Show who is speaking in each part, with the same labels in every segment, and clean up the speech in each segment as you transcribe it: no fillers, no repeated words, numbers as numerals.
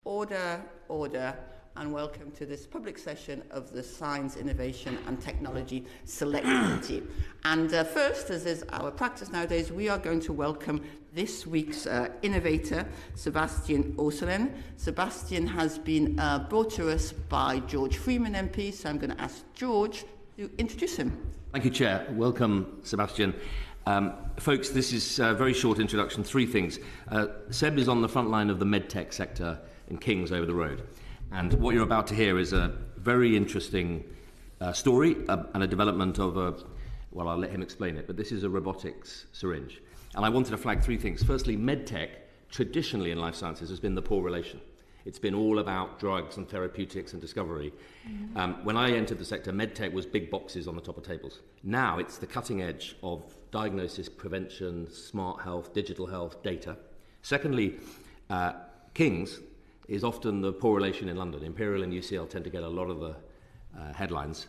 Speaker 1: Order, order, and welcome to this public session of the Science, Innovation and Technology Select Committee. And first, as is our practice nowadays, we are going to welcome this week's innovator, Sebastien Ourselin. Sebastien has been brought to us by George Freeman MP, so I'm going to ask George to introduce him.
Speaker 2: Thank you, Chair. Welcome, Sebastien. Folks, this is a very short introduction. Three things. Seb is on the front line of the Medtech sector in King's over the road. And what you're about to hear is a very interesting story and a development of well, I'll let him explain it, but this is a robotics syringe. And I wanted to flag three things. Firstly, Medtech, traditionally in life sciences, has been the poor relation. It's been all about drugs and therapeutics and discovery. When I entered the sector, Medtech was big boxes on the top of tables. Now it's the cutting edge of diagnosis, prevention, smart health, digital health, data. Secondly, King's is often the poor relation in London. Imperial and UCL tend to get a lot of the headlines.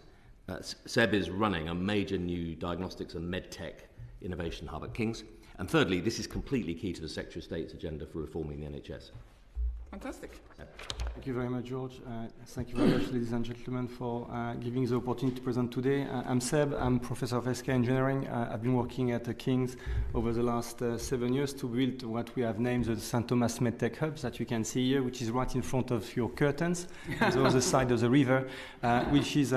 Speaker 2: Seb is running a major new diagnostics and medtech innovation hub at King's. And thirdly, this is completely key to the Secretary of State's agenda for reforming the NHS.
Speaker 1: Fantastic.
Speaker 3: Thank you very much, George. Thank you very much, ladies and gentlemen, for giving the opportunity to present today. I'm Seb. I'm Professor of Healthcare Engineering. I've been working at King's over the last 7 years to build what we have named the St. Thomas Medtech Hubs that you can see here, which is right in front of your curtains, on the other side of the river, which is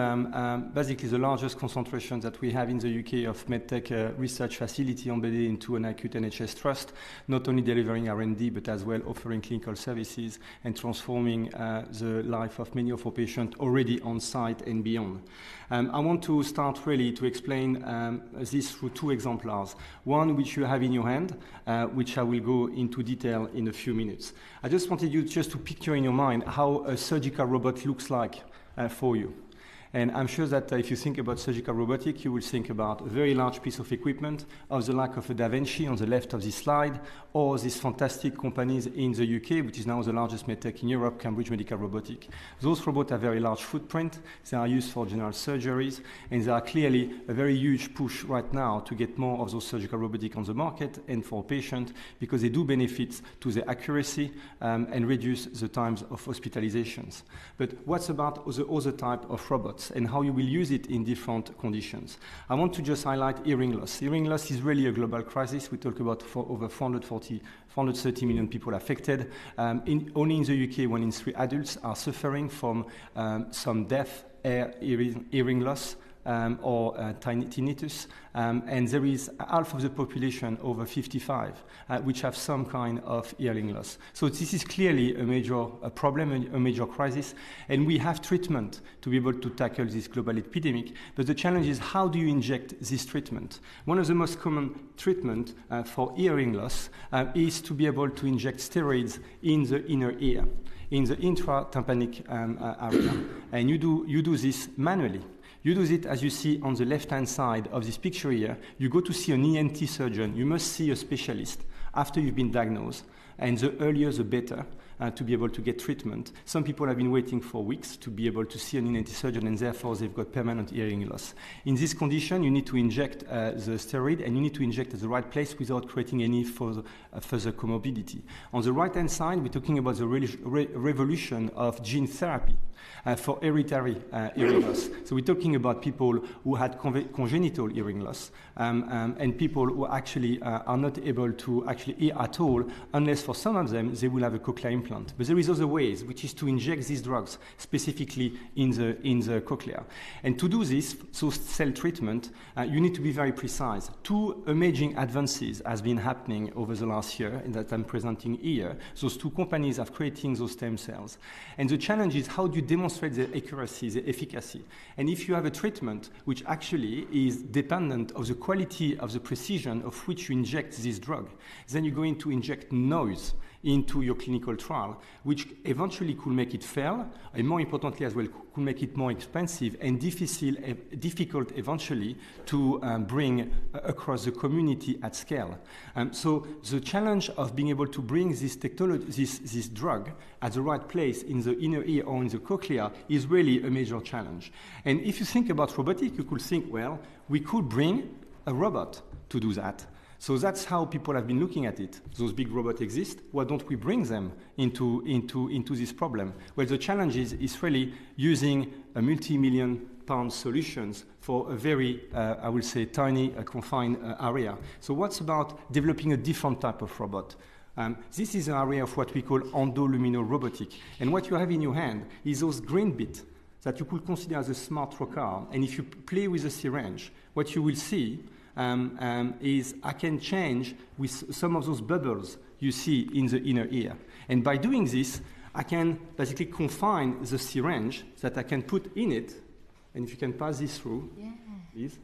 Speaker 3: basically the largest concentration that we have in the UK of Medtech research facility embedded into an acute NHS trust, not only delivering R&D, but as well offering clinical services and transforming the life of many of our patients already on site and beyond. I want to start really to explain this through two exemplars. One which you have in your hand, which I will go into detail in a few minutes. I just wanted you just to picture in your mind how a surgical robot looks like for you. And I'm sure that if you think about surgical robotic, you will think about a very large piece of equipment of the like of a Da Vinci on the left of this slide, or these fantastic companies in the UK, which is now the largest medtech in Europe, Cambridge Medical Robotic. Those robots have very large footprint. They are used for general surgeries, and there are clearly a very huge push right now to get more of those surgical robotic on the market and for patients, because they do benefit to the accuracy and reduce the times of hospitalizations. But what's about the other type of robots and how you will use it in different conditions? I want to just highlight hearing loss. Hearing loss is really a global crisis. We talk about over 430 million people affected. Only in the UK, 1 in 3 adults are suffering from some deaf hearing loss. Or tinnitus, and there is half of the population over 55 which have some kind of hearing loss. So this is clearly a major problem, a major crisis, and we have treatment to be able to tackle this global epidemic, but the challenge is how do you inject this treatment? One of the most common treatment for hearing loss is to be able to inject steroids in the inner ear, in the intratympanic area, and you do this manually. You do it, as you see on the left-hand side of this picture here. You go to see an ENT surgeon. You must see a specialist after you've been diagnosed, and the earlier the better to be able to get treatment. Some people have been waiting for weeks to be able to see an ENT surgeon, and therefore they've got permanent hearing loss. In this condition, you need to inject the steroid, and you need to inject at the right place without creating any further comorbidity. On the right-hand side, we're talking about the revolution of gene therapy for hereditary hearing loss. So we're talking about people who had congenital hearing loss and people who actually are not able to actually hear at all, unless for some of them they will have a cochlear implant. But there is other ways, which is to inject these drugs specifically in the cochlea. And to do this, so cell treatment, you need to be very precise. Two amazing advances has been happening over the last year, and that I'm presenting here. Those two companies are creating those stem cells. And the challenge is how do you demonstrate the accuracy, the efficacy? And if you have a treatment which actually is dependent of the quality of the precision of which you inject this drug, then you're going to inject noise into your clinical trial, which eventually could make it fail, and more importantly as well, could make it more expensive and difficult eventually to bring across the community at scale. So the challenge of being able to bring this technology, this drug at the right place in the inner ear or in the cochlea is really a major challenge. And if you think about robotic, you could think, well, we could bring a robot to do that. So that's how people have been looking at it. Those big robots exist. Why don't we bring them into this problem? Well, the challenge is really using a multi-million pound solutions for a very, I will say, tiny, confined area. So what's about developing a different type of robot? This is an area of what we call endoluminorobotic. And what you have in your hand is those green bits that you could consider as a smart trocar. And if you play with a syringe, what you will see is I can change with some of those bubbles you see in the inner ear. And by doing this, I can basically confine the syringe that I can put in it. And if you can pass this through, please.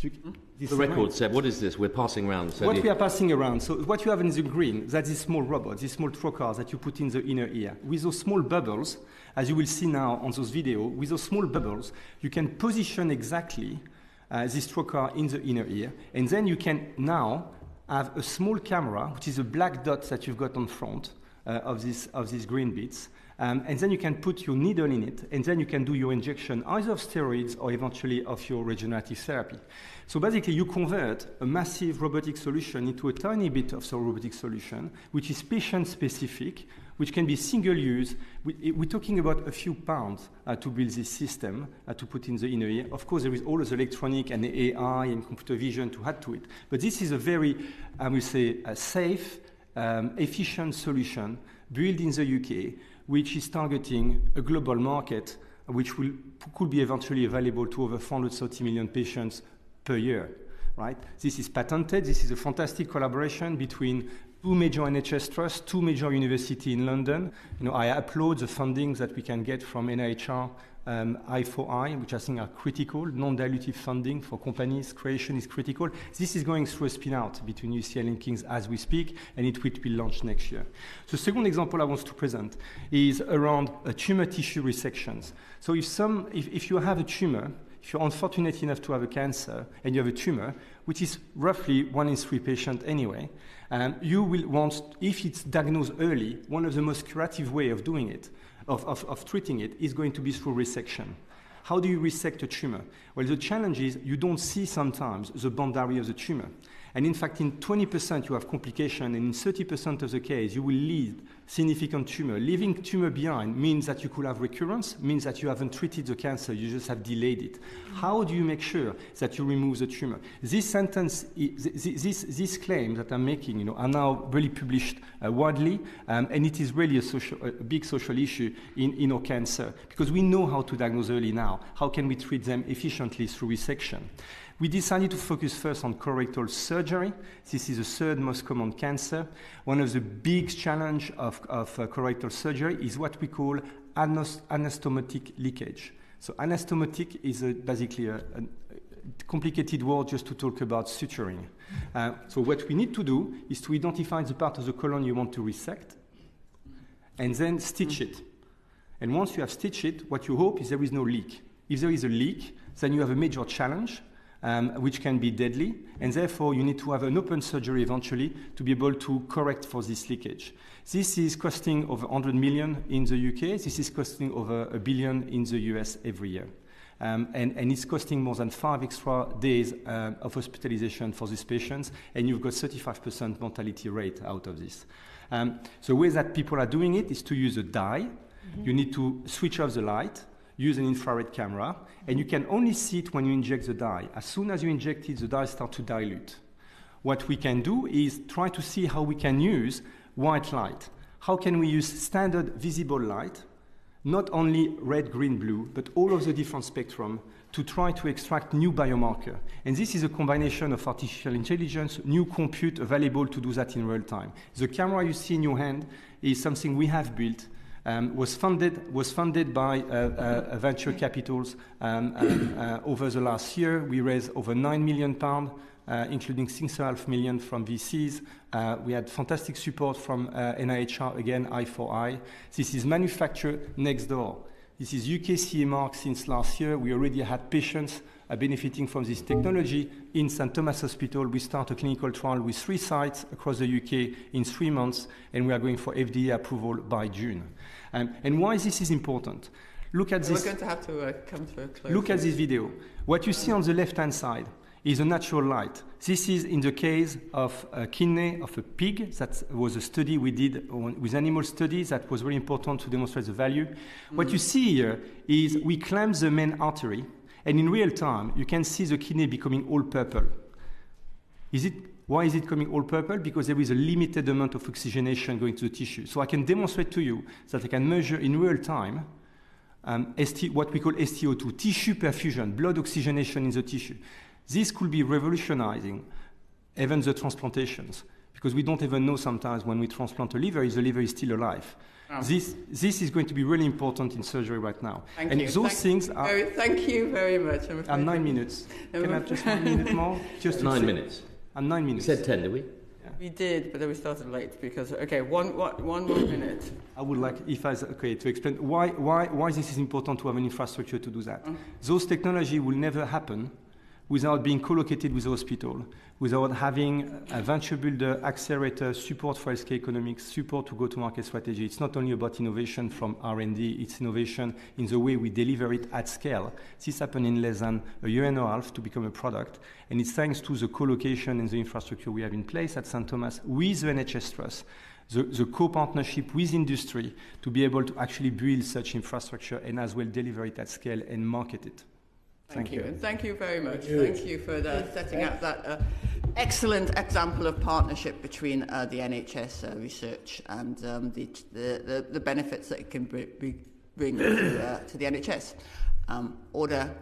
Speaker 2: The record, Seb, what is this we're passing around? So
Speaker 3: what we are passing around, so what you have in the green, that's this small robot, this small trocars that you put in the inner ear. With those small bubbles, as you will see now on those videos, with those small bubbles, you can position exactly this trocar in the inner ear, and then you can now have a small camera, which is a black dot that you've got on front of these green bits, and then you can put your needle in it, and then you can do your injection either of steroids or eventually of your regenerative therapy. So basically, you convert a massive robotic solution into a tiny bit of the robotic solution, which is patient-specific, which can be single-use. We're talking about a few pounds to build this system, to put in the inner ear. Of course, there is all of the electronic and the AI and computer vision to add to it. But this is a very, I would say, a safe, efficient solution built in the UK, which is targeting a global market, which could be eventually available to over 430 million patients per year, right? This is patented. This is a fantastic collaboration between two major NHS trusts, two major universities in London. I applaud the funding that we can get from NIHR, I4I, which I think are critical. Non-dilutive funding for companies creation is critical. This is going through a spin-out between UCL and King's as we speak, and it will be launched next year. The second example I want to present is around tumor tissue resections. So if you have a tumor, if you're unfortunate enough to have a cancer and you have a tumor, which is roughly 1 in 3 patients anyway, you will want, if it's diagnosed early, one of the most curative way of doing it, of treating it, is going to be through resection. How do you resect a tumor? Well, the challenge is you don't see sometimes the boundary of the tumor. And in fact, in 20% you have complication, and in 30% of the case you will leave significant tumor. Leaving tumor behind means that you could have recurrence, means that you haven't treated the cancer, you just have delayed it. How do you make sure that you remove the tumor? This sentence, this claim that I'm making, are now really published widely, and it is really a big social issue in our cancer, because we know how to diagnose early now. How can we treat them efficiently through resection? We decided to focus first on colorectal surgery. This is the third most common cancer. One of the big challenges of colorectal surgery is what we call anastomotic leakage. So anastomotic is basically a complicated word just to talk about suturing. So what we need to do is to identify the part of the colon you want to resect and then stitch it. And once you have stitched it, what you hope is there is no leak. If there is a leak, then you have a major challenge, which can be deadly, and therefore you need to have an open surgery eventually to be able to correct for this leakage. This is costing over 100 million in the UK. This is costing over $1 billion in the US every year. And it's costing more than 5 extra days of hospitalization for these patients, and you've got 35% mortality rate out of this. So the way that people are doing it is to use a dye. You need to switch off the light, use an infrared camera, and you can only see it when you inject the dye. As soon as you inject it, the dye starts to dilute. What we can do is try to see how we can use white light. How can we use standard visible light, not only red, green, blue, but all of the different spectrum to try to extract new biomarker. And this is a combination of artificial intelligence, new compute available to do that in real time. The camera you see in your hand is something we have built, was funded by venture capitals over the last year. We raised over £9 million, including £6.5 million from VCs. We had fantastic support from NIHR, again, I4I. This is manufactured next door. This is UK CE mark since last year. We already had patients benefiting from this technology. In St. Thomas Hospital, we start a clinical trial with 3 sites across the UK in 3 months, and we are going for FDA approval by June. And why this is important? Look at this.
Speaker 1: We're going to have to come to a close.
Speaker 3: Look at this video. What you see on the left-hand side is a natural light. This is in the case of a kidney of a pig. That was a study we did with animal studies that was very important to demonstrate the value. What you see here is we clamp the main artery, and in real time, you can see the kidney becoming all purple. Why is it becoming all purple? Because there is a limited amount of oxygenation going to the tissue. So I can demonstrate to you that I can measure in real time what we call StO2, tissue perfusion, blood oxygenation in the tissue. This could be revolutionizing even the transplantations, because we don't even know sometimes when we transplant a liver, if the liver is still alive. Oh. This is going to be really important in surgery right now.
Speaker 1: Thank you. Thank you very much.
Speaker 3: I'm 9 minutes. Can I have just 1 minute more? Just
Speaker 2: 9 minutes.
Speaker 3: I'm 9 minutes.
Speaker 2: We said 10, did we?
Speaker 3: Yeah.
Speaker 1: We did, but then we started late because, okay, one more minute.
Speaker 3: I would like, to explain why this is important to have an infrastructure to do that. Those technology will never happen without being co-located with the hospital, without having a venture builder, accelerator, support for healthcare economics, support to go-to-market strategy. It's not only about innovation from R&D, it's innovation in the way we deliver it at scale. This happened in less than a year and a half to become a product, and it's thanks to the co-location and the infrastructure we have in place at St. Thomas with the NHS Trust, the co-partnership with industry to be able to actually build such infrastructure and as well deliver it at scale and market it.
Speaker 1: Thank you. And thank you very much. Thank you for setting up that excellent example of partnership between the NHS research and the benefits that it can bring to the NHS. Order.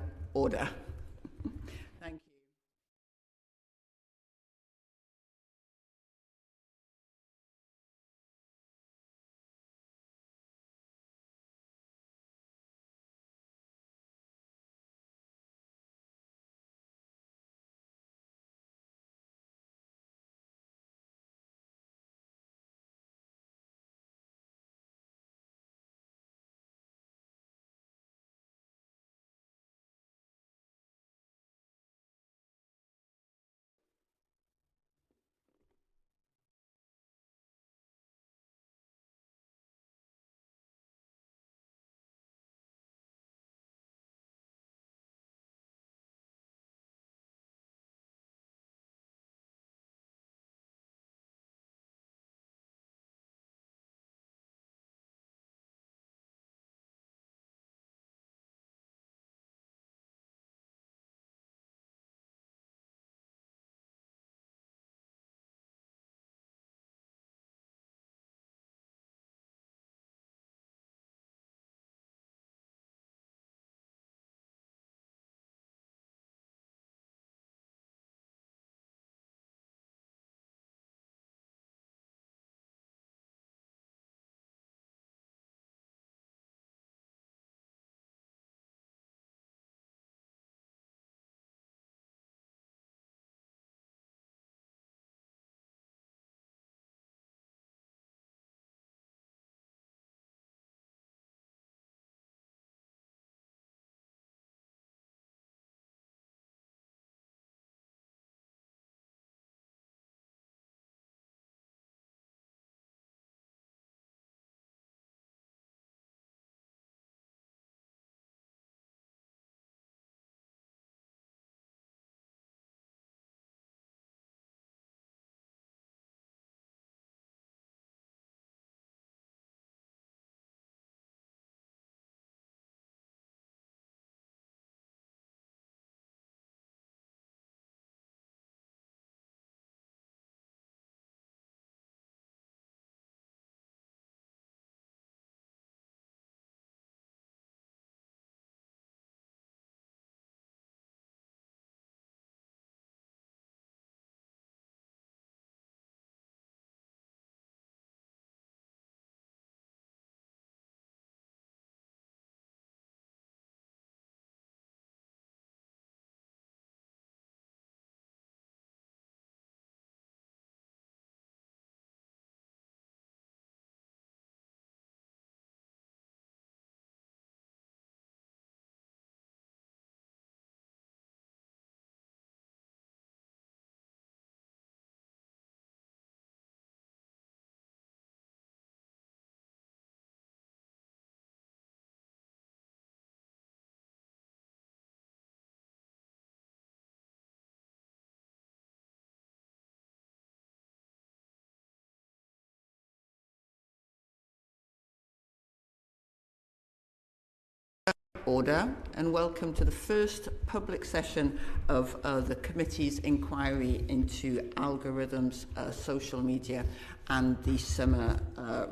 Speaker 1: order and welcome to the first public session of the committee's inquiry into algorithms, social media and the summer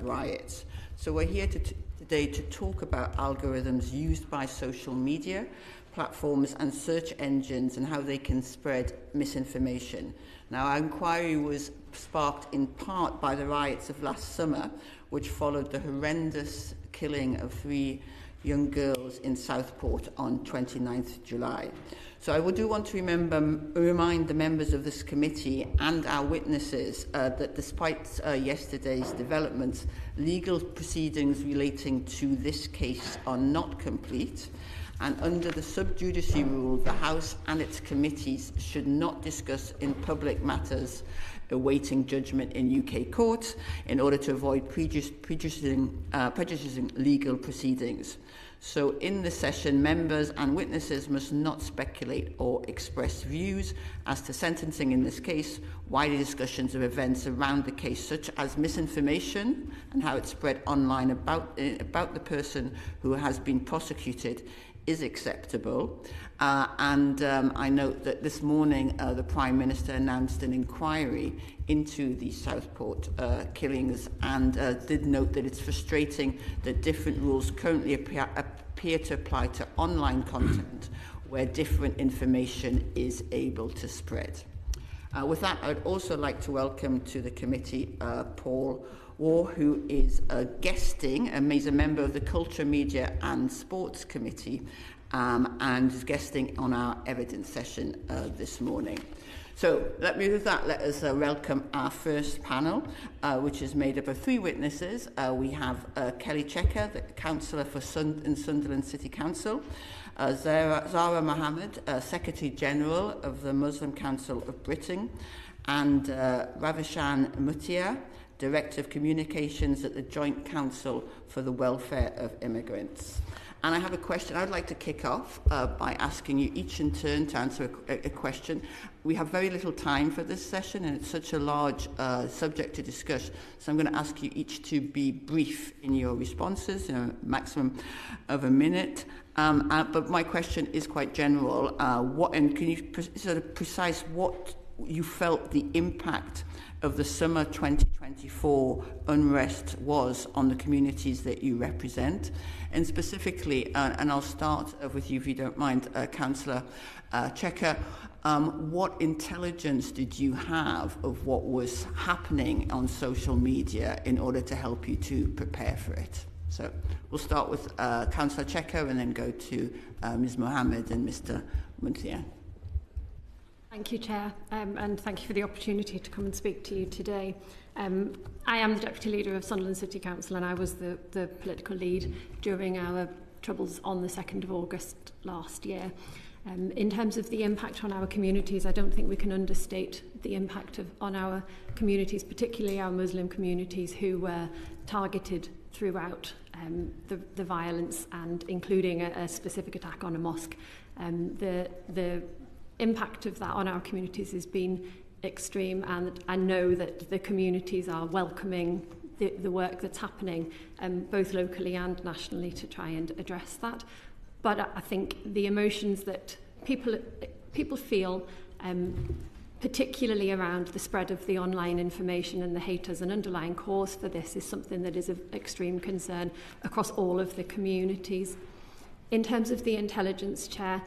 Speaker 1: riots. So we're here today to talk about algorithms used by social media platforms and search engines and how they can spread misinformation. Now, our inquiry was sparked in part by the riots of last summer, which followed the horrendous killing of 3 young girls in Southport on 29th July. So I do want to remind the members of this committee and our witnesses that despite yesterday's developments, legal proceedings relating to this case are not complete. And under the sub judice rule, the House and its committees should not discuss in public matters awaiting judgment in UK courts in order to avoid prejudicing legal proceedings. So in the session, members and witnesses must not speculate or express views as to sentencing in this case, wider discussions of events around the case, such as misinformation and how it spread online about the person who has been prosecuted, is acceptable. I note that this morning the Prime Minister announced an inquiry into the Southport killings and did note that it's frustrating that different rules currently appear to apply to online content where different information is able to spread. With that, I would also like to welcome to the committee Paul War, who is guesting, he's a member of the Culture, Media and Sports Committee and is guesting on our evidence session this morning. So let us welcome our first panel, which is made up of 3 witnesses. We have Kelly Chequer, the Councillor for in Sunderland City Council, Zara Mohammed, Secretary General of the Muslim Council of Britain, and Ravishaan Muthiah, Director of Communications at the Joint Council for the Welfare of Immigrants. And I have a question. I'd like to kick off by asking you each in turn to answer a question. We have very little time for this session, and it's such a large subject to discuss. So I'm going to ask you each to be brief in your responses, maximum of a minute. But my question is quite general. Can you sort of precise what you felt the impact of the summer 2024 unrest was on the communities that you represent? And specifically, and I'll start with you if you don't mind, Councillor Chequer, what intelligence did you have of what was happening on social media in order to help you to prepare for it? So we'll start with Councillor Chequer and then go to Ms. Mohammed and Mr. Muthiah.
Speaker 4: Thank you, Chair, and thank you for the opportunity to come and speak to you today. I am the Deputy Leader of Sunderland City Council, and I was the political lead during our troubles on the 2nd of August last year. In terms of the impact on our communities, I don't think we can understate the impact on our communities, particularly our Muslim communities who were targeted throughout the violence, and including a specific attack on a mosque. The impact of that on our communities has been extreme, and I know that the communities are welcoming the work that's happening both locally and nationally to try and address that. But I think the emotions that people feel, particularly around the spread of the online information and the hate as an underlying cause for this, is something that is of extreme concern across all of the communities. In terms of the intelligence, Chair,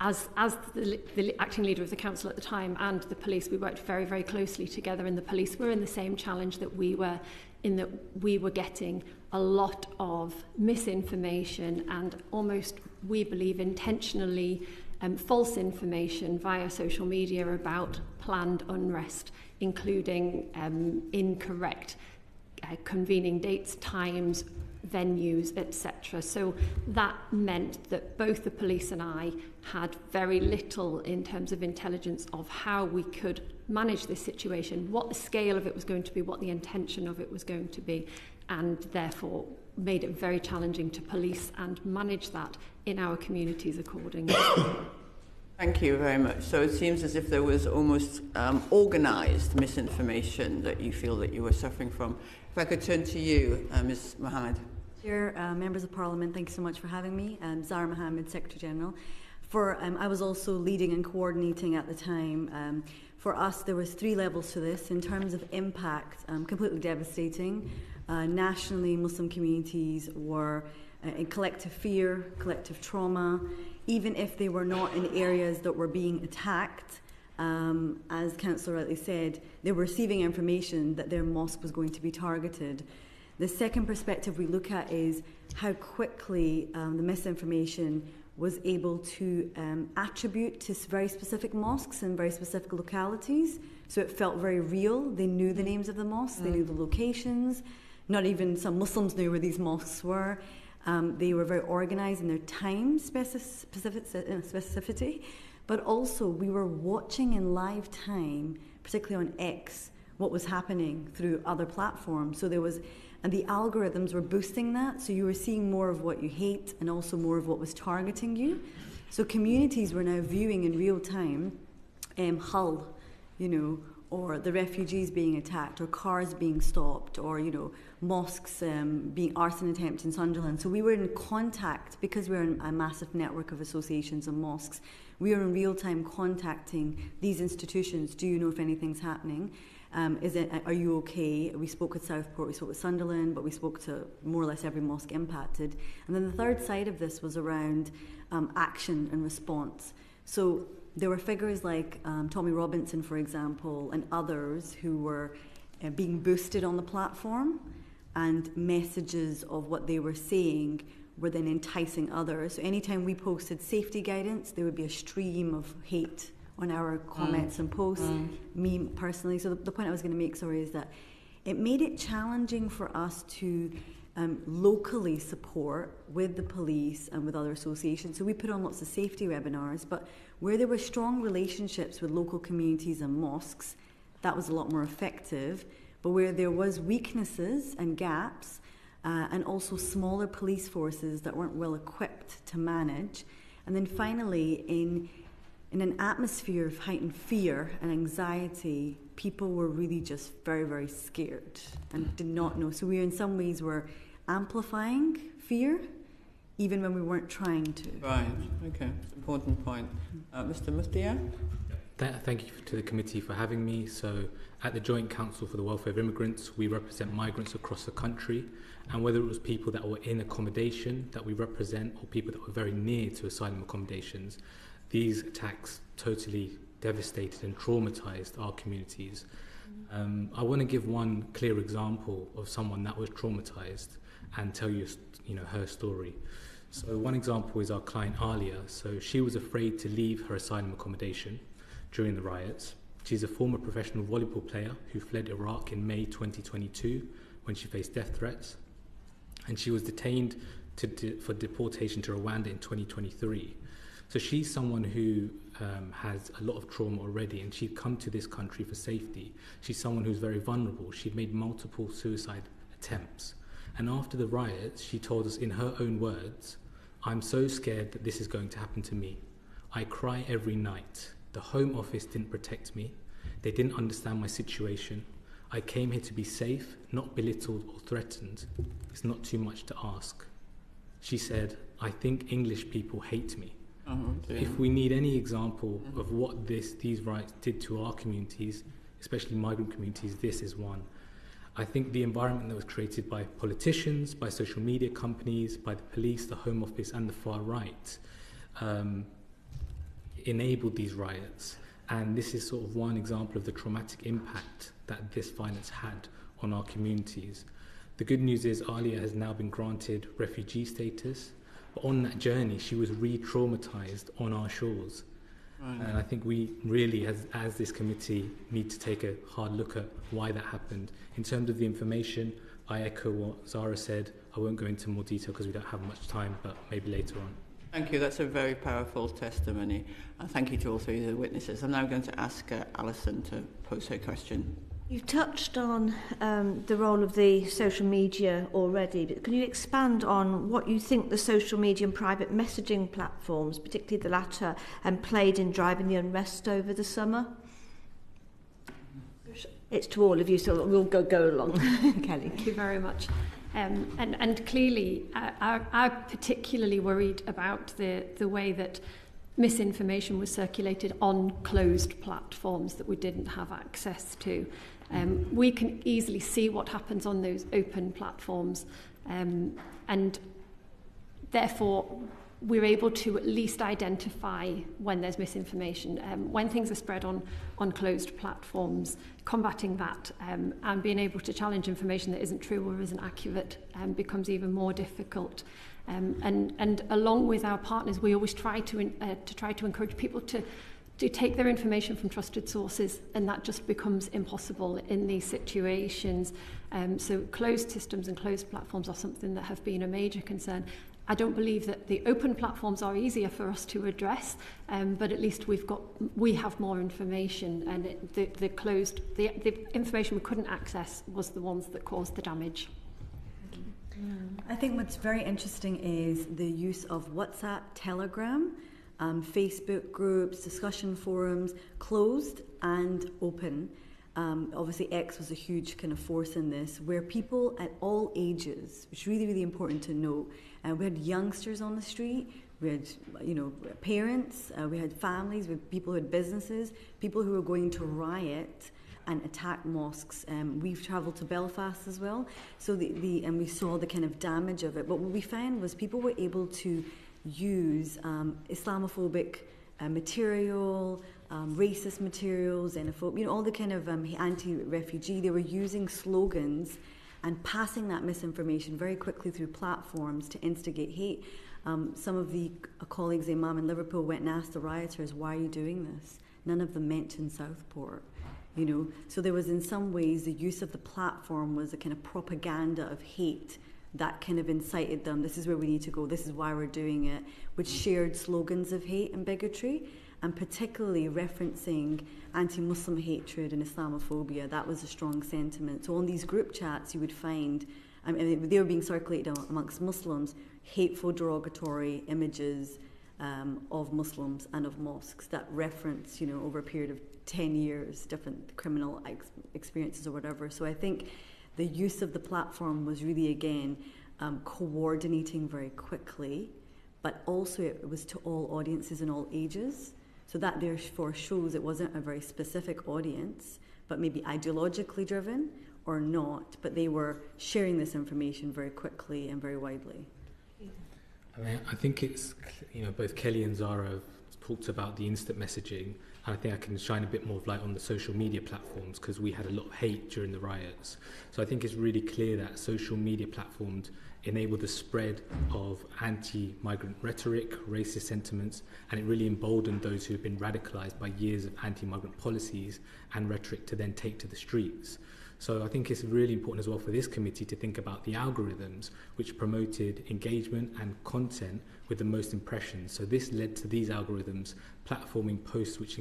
Speaker 4: as the acting leader of the council at the time and the police, we worked very, very closely together, and the police were in the same challenge that we were, in that we were getting a lot of misinformation and almost, we believe, intentionally false information via social media about planned unrest, including incorrect convening dates, times, venues, etc. So that meant that both the police and I had very little in terms of intelligence of how we could manage this situation, what the scale of it was going to be, what the intention of it was going to be, and therefore made it very challenging to police and manage that in our communities accordingly.
Speaker 1: Thank you very much. So it seems as if there was almost organised misinformation that you feel that you were suffering from. If I could turn to you, Ms. Mohammed.
Speaker 5: Chair, members of Parliament, thank you so much for having me. Zara, Mohammed, Secretary General. I was also leading and coordinating at the time. For us, there was 3 levels to this. In terms of impact, completely devastating. Nationally, Muslim communities were in collective fear, collective trauma, even if they were not in areas that were being attacked. As Councillor rightly said, they were receiving information that their mosque was going to be targeted. The second perspective we look at is how quickly the misinformation was able to attribute to very specific mosques in very specific localities. So it felt very real. They knew the names of the mosques, they knew the locations. Not even some Muslims knew where these mosques were. They were very organised in their time specificity. But also we were watching in live time, particularly on X, what was happening through other platforms. So there was, and the algorithms were boosting that, so you were seeing more of what you hate and also more of what was targeting you. So communities were now viewing in real time Hull, or the refugees being attacked, or cars being stopped, or mosques being arson attempts in Sunderland. So we were in contact, because we're in a massive network of associations and mosques, we are in real time contacting these institutions. Do you know if anything's happening? Are you okay? We spoke with Southport, we spoke with Sunderland, but we spoke to more or less every mosque impacted. And then the third side of this was around action and response. So there were figures like Tommy Robinson, for example, and others who were being boosted on the platform, and messages of what they were saying were then enticing others. So anytime we posted safety guidance, there would be a stream of hate on our comments and posts, me personally. So the point I was going to make, is that it made it challenging for us to locally support with the police and with other associations. So we put on lots of safety webinars, but where there were strong relationships with local communities and mosques, that was a lot more effective. But where there was weaknesses and gaps, and also smaller police forces that weren't well equipped to manage. And then finally, in an atmosphere of heightened fear and anxiety, people were really just very, very scared and did not know. So we in some ways were amplifying fear, even when we weren't trying to.
Speaker 1: Right, okay, it's an important point. Mr. Muthiah?
Speaker 6: Thank you to the committee for having me. So at the Joint Council for the Welfare of Immigrants, we represent migrants across the country, and whether it was people that were in accommodation that we represent, or people that were very near to asylum accommodations, these attacks totally devastated and traumatized our communities. I want to give one clear example of someone that was traumatized and tell you, her story. So one example is our client Alia. So she was afraid to leave her asylum accommodation during the riots. She's a former professional volleyball player who fled Iraq in May 2022 when she faced death threats, and she was detained for deportation to Rwanda in 2023. So she's someone who has a lot of trauma already, and she'd come to this country for safety. She's someone who's very vulnerable. She'd made multiple suicide attempts. And after the riots, she told us in her own words, "I'm so scared that this is going to happen to me. I cry every night. The Home Office didn't protect me. They didn't understand my situation. I came here to be safe, not belittled or threatened. It's not too much to ask." She said, "I think English people hate me." If we need any example of what these riots did to our communities, especially migrant communities, this is one. I think the environment that was created by politicians, by social media companies, by the police, the Home Office and the far right enabled these riots. And this is sort of one example of the traumatic impact that this violence had on our communities. The good news is Alia has now been granted refugee status, but on that journey she was re-traumatized on our shores. Right. And I think we really, as this committee, need to take a hard look at why that happened. In terms of the information, I echo what Zara said. I won't go into more detail because we don't have much time, but maybe later on.
Speaker 1: Thank you. That's a very powerful testimony. Thank you to all three of the witnesses. I'm now going to ask Alison to pose her question.
Speaker 7: You've touched on the role of the social media already, but can you expand on what you think the social media and private messaging platforms, particularly the latter, played in driving the unrest over the summer? It's to all of you, so we'll go along. Kelly.
Speaker 4: Thank you very much. And clearly, I'm particularly worried about the way that misinformation was circulated on closed platforms that we didn't have access to. We can easily see what happens on those open platforms, and therefore we're able to at least identify when there's misinformation, when things are spread on closed platforms, combating that and being able to challenge information that isn't true or isn't accurate becomes even more difficult. And along with our partners, we always try to encourage people to take their information from trusted sources, and that just becomes impossible in these situations. So closed systems and closed platforms are something that have been a major concern. I don't believe that the open platforms are easier for us to address, but at least we have more information, and the information we couldn't access was the ones that caused the damage.
Speaker 5: I think what's very interesting is the use of WhatsApp, Telegram, Facebook groups, discussion forums, closed and open. Obviously X was a huge kind of force in this, where people at all ages, which is really, really important to note, we had youngsters on the street, we had parents, we had families, we had people who had businesses, people who were going to riot and attack mosques. We've travelled to Belfast as well, so and we saw the kind of damage of it. But what we found was people were able to use Islamophobic material, racist materials, xenophobic, all the kind of anti-refugee. They were using slogans and passing that misinformation very quickly through platforms to instigate hate. Some of the colleagues, Imam in Liverpool, went and asked the rioters, "Why are you doing this?" None of them mentioned Southport. So there was, in some ways, the use of the platform was a kind of propaganda of hate that kind of incited them. This is where we need to go. This is why we're doing it, which shared slogans of hate and bigotry, and particularly referencing anti-Muslim hatred and Islamophobia. That was a strong sentiment. So on these group chats, you would find, they were being circulated amongst Muslims, hateful, derogatory images of Muslims and of mosques that reference, over a period of 10 years, different criminal experiences or whatever. So I think the use of the platform was really, again, coordinating very quickly, but also it was to all audiences and all ages. So that therefore shows it wasn't a very specific audience, but maybe ideologically driven or not, but they were sharing this information very quickly and very widely.
Speaker 6: I think it's, both Kelly and Zara have talked about the instant messaging, and I think I can shine a bit more of light on the social media platforms, because we had a lot of hate during the riots. So I think it's really clear that social media platforms enable the spread of anti-migrant rhetoric, racist sentiments, and it really emboldened those who have been radicalised by years of anti-migrant policies and rhetoric to then take to the streets. So I think it's really important as well for this committee to think about the algorithms which promoted engagement and content with the most impressions. So this led to these algorithms platforming posts which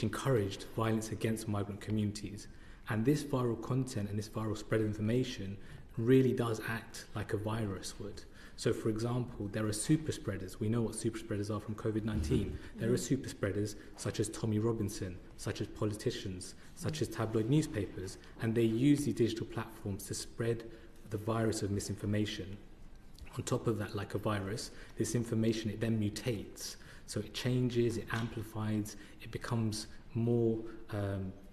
Speaker 6: encouraged violence against migrant communities. And this viral content and this viral spread of information really does act like a virus would. So, for example, there are super spreaders. We know what super spreaders are from COVID-19. There are super spreaders such as Tommy Robinson, such as politicians, such as tabloid newspapers, and they use these digital platforms to spread the virus of misinformation. On top of that, like a virus, this information, it then mutates. So it changes, it amplifies, it becomes more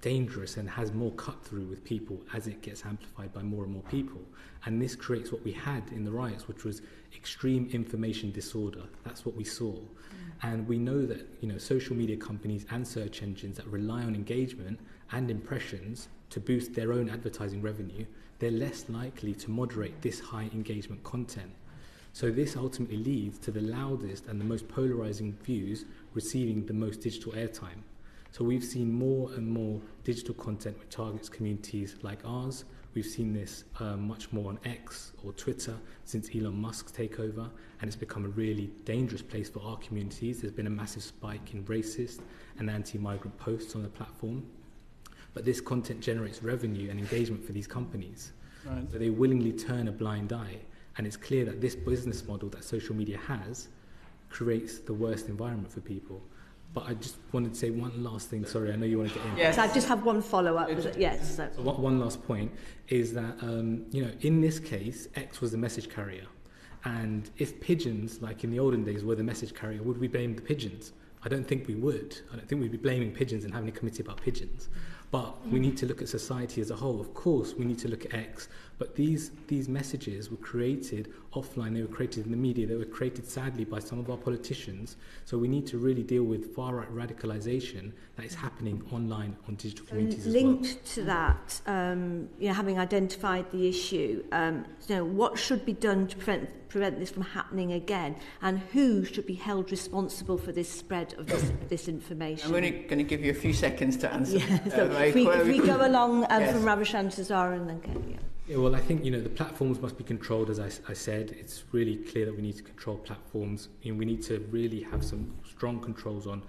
Speaker 6: dangerous and has more cut through with people as it gets amplified by more and more people. And this creates what we had in the riots, which was extreme information disorder. That's what we saw. And we know that social media companies and search engines that rely on engagement and impressions to boost their own advertising revenue, they're less likely to moderate this high engagement content. So this ultimately leads to the loudest and the most polarizing views receiving the most digital airtime. So we've seen more and more digital content which targets communities like ours. We've seen this much more on X or Twitter since Elon Musk's takeover, and it's become a really dangerous place for our communities. There's been a massive spike in racist and anti-migrant posts on the platform. But this content generates revenue and engagement for these companies. Right. So they willingly turn a blind eye. And it's clear that this business model that social media has creates the worst environment for people. But I just wanted to say one last thing. Sorry, I know you want to get in.
Speaker 7: Yes. So I just have one follow-up. Yes. So
Speaker 6: one last point is that, in this case, X was the message carrier. And if pigeons, like in the olden days, were the message carrier, would we blame the pigeons? I don't think we would. I don't think we'd be blaming pigeons and having a committee about pigeons. But we need to look at society as a whole. Of course, we need to look at X. But these messages were created offline. They were created in the media. They were created, sadly, by some of our politicians. So we need to really deal with far-right radicalisation that is happening online on digital communities as well.
Speaker 7: Linked to that, having identified the issue, what should be done to prevent this from happening again, and who should be held responsible for this spread of this information?
Speaker 1: I'm only going to give you a few seconds to answer.
Speaker 7: If we go along from Ravishaan to Zara and then go.
Speaker 6: Yeah, well, I think, the platforms must be controlled, as I said. It's really clear that we need to control platforms. We need to really have some strong controls on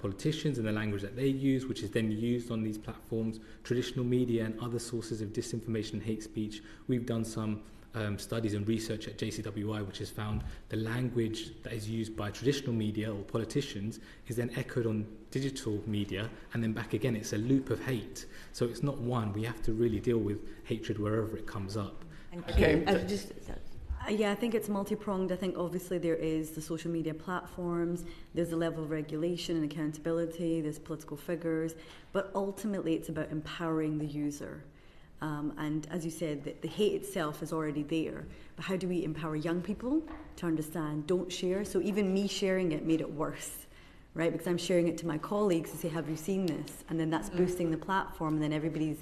Speaker 6: politicians and the language that they use, which is then used on these platforms, traditional media and other sources of disinformation and hate speech. We've done some studies and research at JCWI, which has found the language that is used by traditional media or politicians is then echoed on digital media and then back again. It's a loop of hate. So it's not one. We have to really deal with hatred wherever it comes up.
Speaker 5: Okay. I think it's multi-pronged. I think obviously there is the social media platforms, there's a level of regulation and accountability, there's political figures, but ultimately it's about empowering the user. And as you said, the hate itself is already there. But how do we empower young people to understand, don't share? So even me sharing it made it worse, right? Because I'm sharing it to my colleagues to say, have you seen this? And then that's boosting the platform, and then everybody's...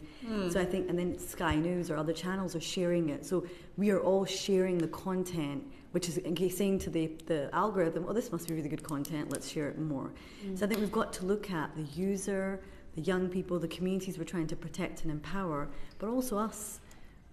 Speaker 5: So I think, and then Sky News or other channels are sharing it. So we are all sharing the content, which is saying to the algorithm, this must be really good content, let's share it more. So I think we've got to look at the user, the young people, the communities we're trying to protect and empower, but also us.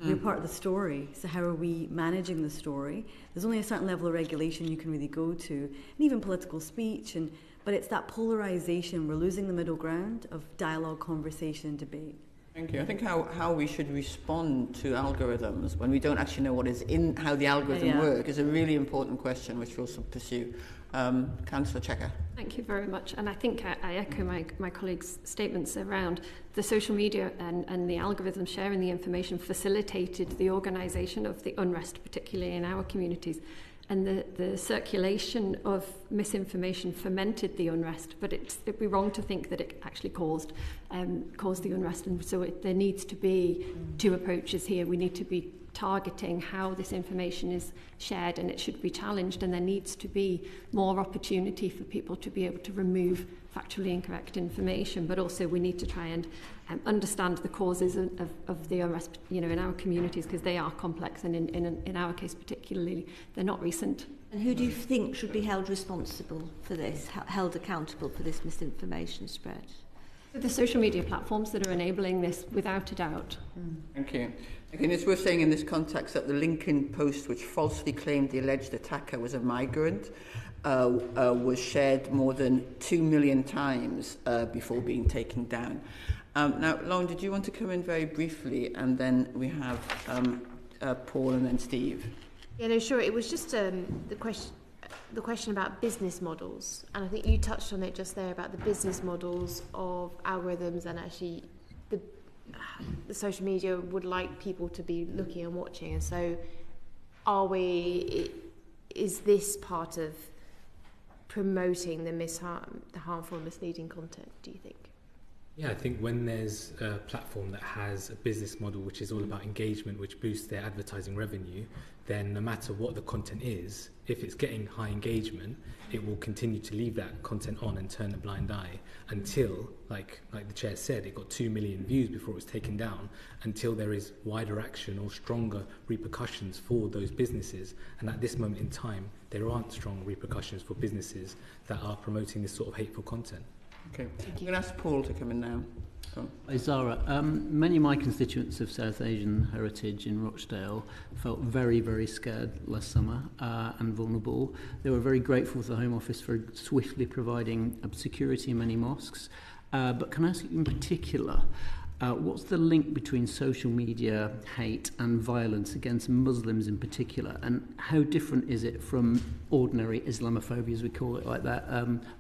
Speaker 5: We're part of the story. So how are we managing the story? There's only a certain level of regulation you can really go to, and even political speech. But it's that polarization. We're losing the middle ground of dialogue, conversation, and debate.
Speaker 1: Thank you. I think how we should respond to algorithms when we don't actually know what is in how the algorithm work is a really important question, which we'll pursue. Councillor Chequer.
Speaker 4: Thank you very much. And I think I echo my colleagues' statements around the social media and the algorithm sharing the information facilitated the organisation of the unrest, particularly in our communities. And the circulation of misinformation fermented the unrest, but it'd be wrong to think that it actually caused the unrest. And so there needs to be two approaches here. We need to be targeting how this information is shared, and it should be challenged, and there needs to be more opportunity for people to be able to remove factually incorrect information, but also we need to try and understand the causes of the unrest, in our communities, because they are complex, and in our case particularly, they're not recent.
Speaker 7: And who do you think should be held responsible for this, held accountable for this misinformation spread?
Speaker 4: The social media platforms that are enabling this, without a doubt.
Speaker 1: Thank you. Again, it's worth saying in this context that the LinkedIn post, which falsely claimed the alleged attacker was a migrant, was shared more than 2 million times before being taken down. Now, Lauren, did you want to come in very briefly? And then we have Paul and then Steve.
Speaker 8: Yeah, no, sure. It was just the question about business models. And I think you touched on it just there about the business models of algorithms, and actually the social media would like people to be looking and watching. And so is this part of promoting the harmful and misleading content, do you think?
Speaker 6: Yeah, I think when there's a platform that has a business model which is all about engagement, which boosts their advertising revenue, then no matter what the content is, if it's getting high engagement, it will continue to leave that content on and turn a blind eye until, like the chair said, it got 2 million views before it was taken down, until there is wider action or stronger repercussions for those businesses. And at this moment in time, there aren't strong repercussions for businesses that are promoting this sort of hateful content.
Speaker 1: Okay, I'm going to ask Paul to come in now.
Speaker 9: Hi, Zara. Many of my constituents of South Asian heritage in Rochdale felt very, very scared last summer and vulnerable. They were very grateful to the Home Office for swiftly providing security in many mosques. But can I ask you in particular, What's the link between social media hate and violence against Muslims in particular, and how different is it from ordinary Islamophobia, as we call it like that,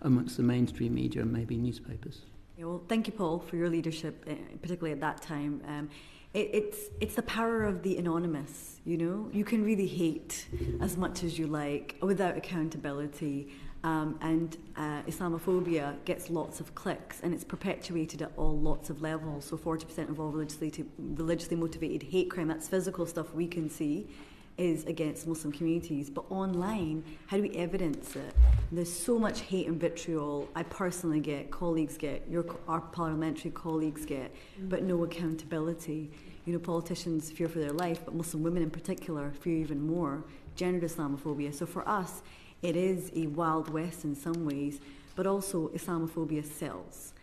Speaker 9: amongst the mainstream media and maybe newspapers?
Speaker 5: Yeah, well, thank you, Paul, for your leadership, particularly at that time. It's the power of the anonymous, you know? You can really hate as much as you like without accountability. And Islamophobia gets lots of clicks, and it's perpetuated at all lots of levels. So 40% of all religiously motivated hate crime, that's physical stuff we can see, is against Muslim communities. But online, how do we evidence it? There's so much hate and vitriol I personally get, colleagues get, our parliamentary colleagues get, but no accountability. You know, politicians fear for their life, but Muslim women in particular fear even more gendered Islamophobia. So for us, it is a Wild West in some ways, but also Islamophobia sells.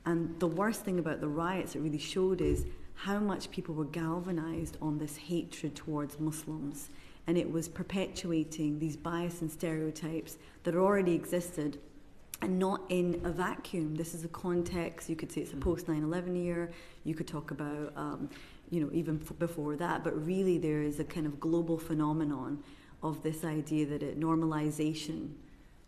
Speaker 5: And the worst thing about the riots it really showed is how much people were galvanised on this hatred towards Muslims. And it was perpetuating these bias and stereotypes that already existed, and not in a vacuum. This is a context. You could say it's a post-9/11 year. You could talk about, even before that. But really there is a kind of global phenomenon of this idea that a normalization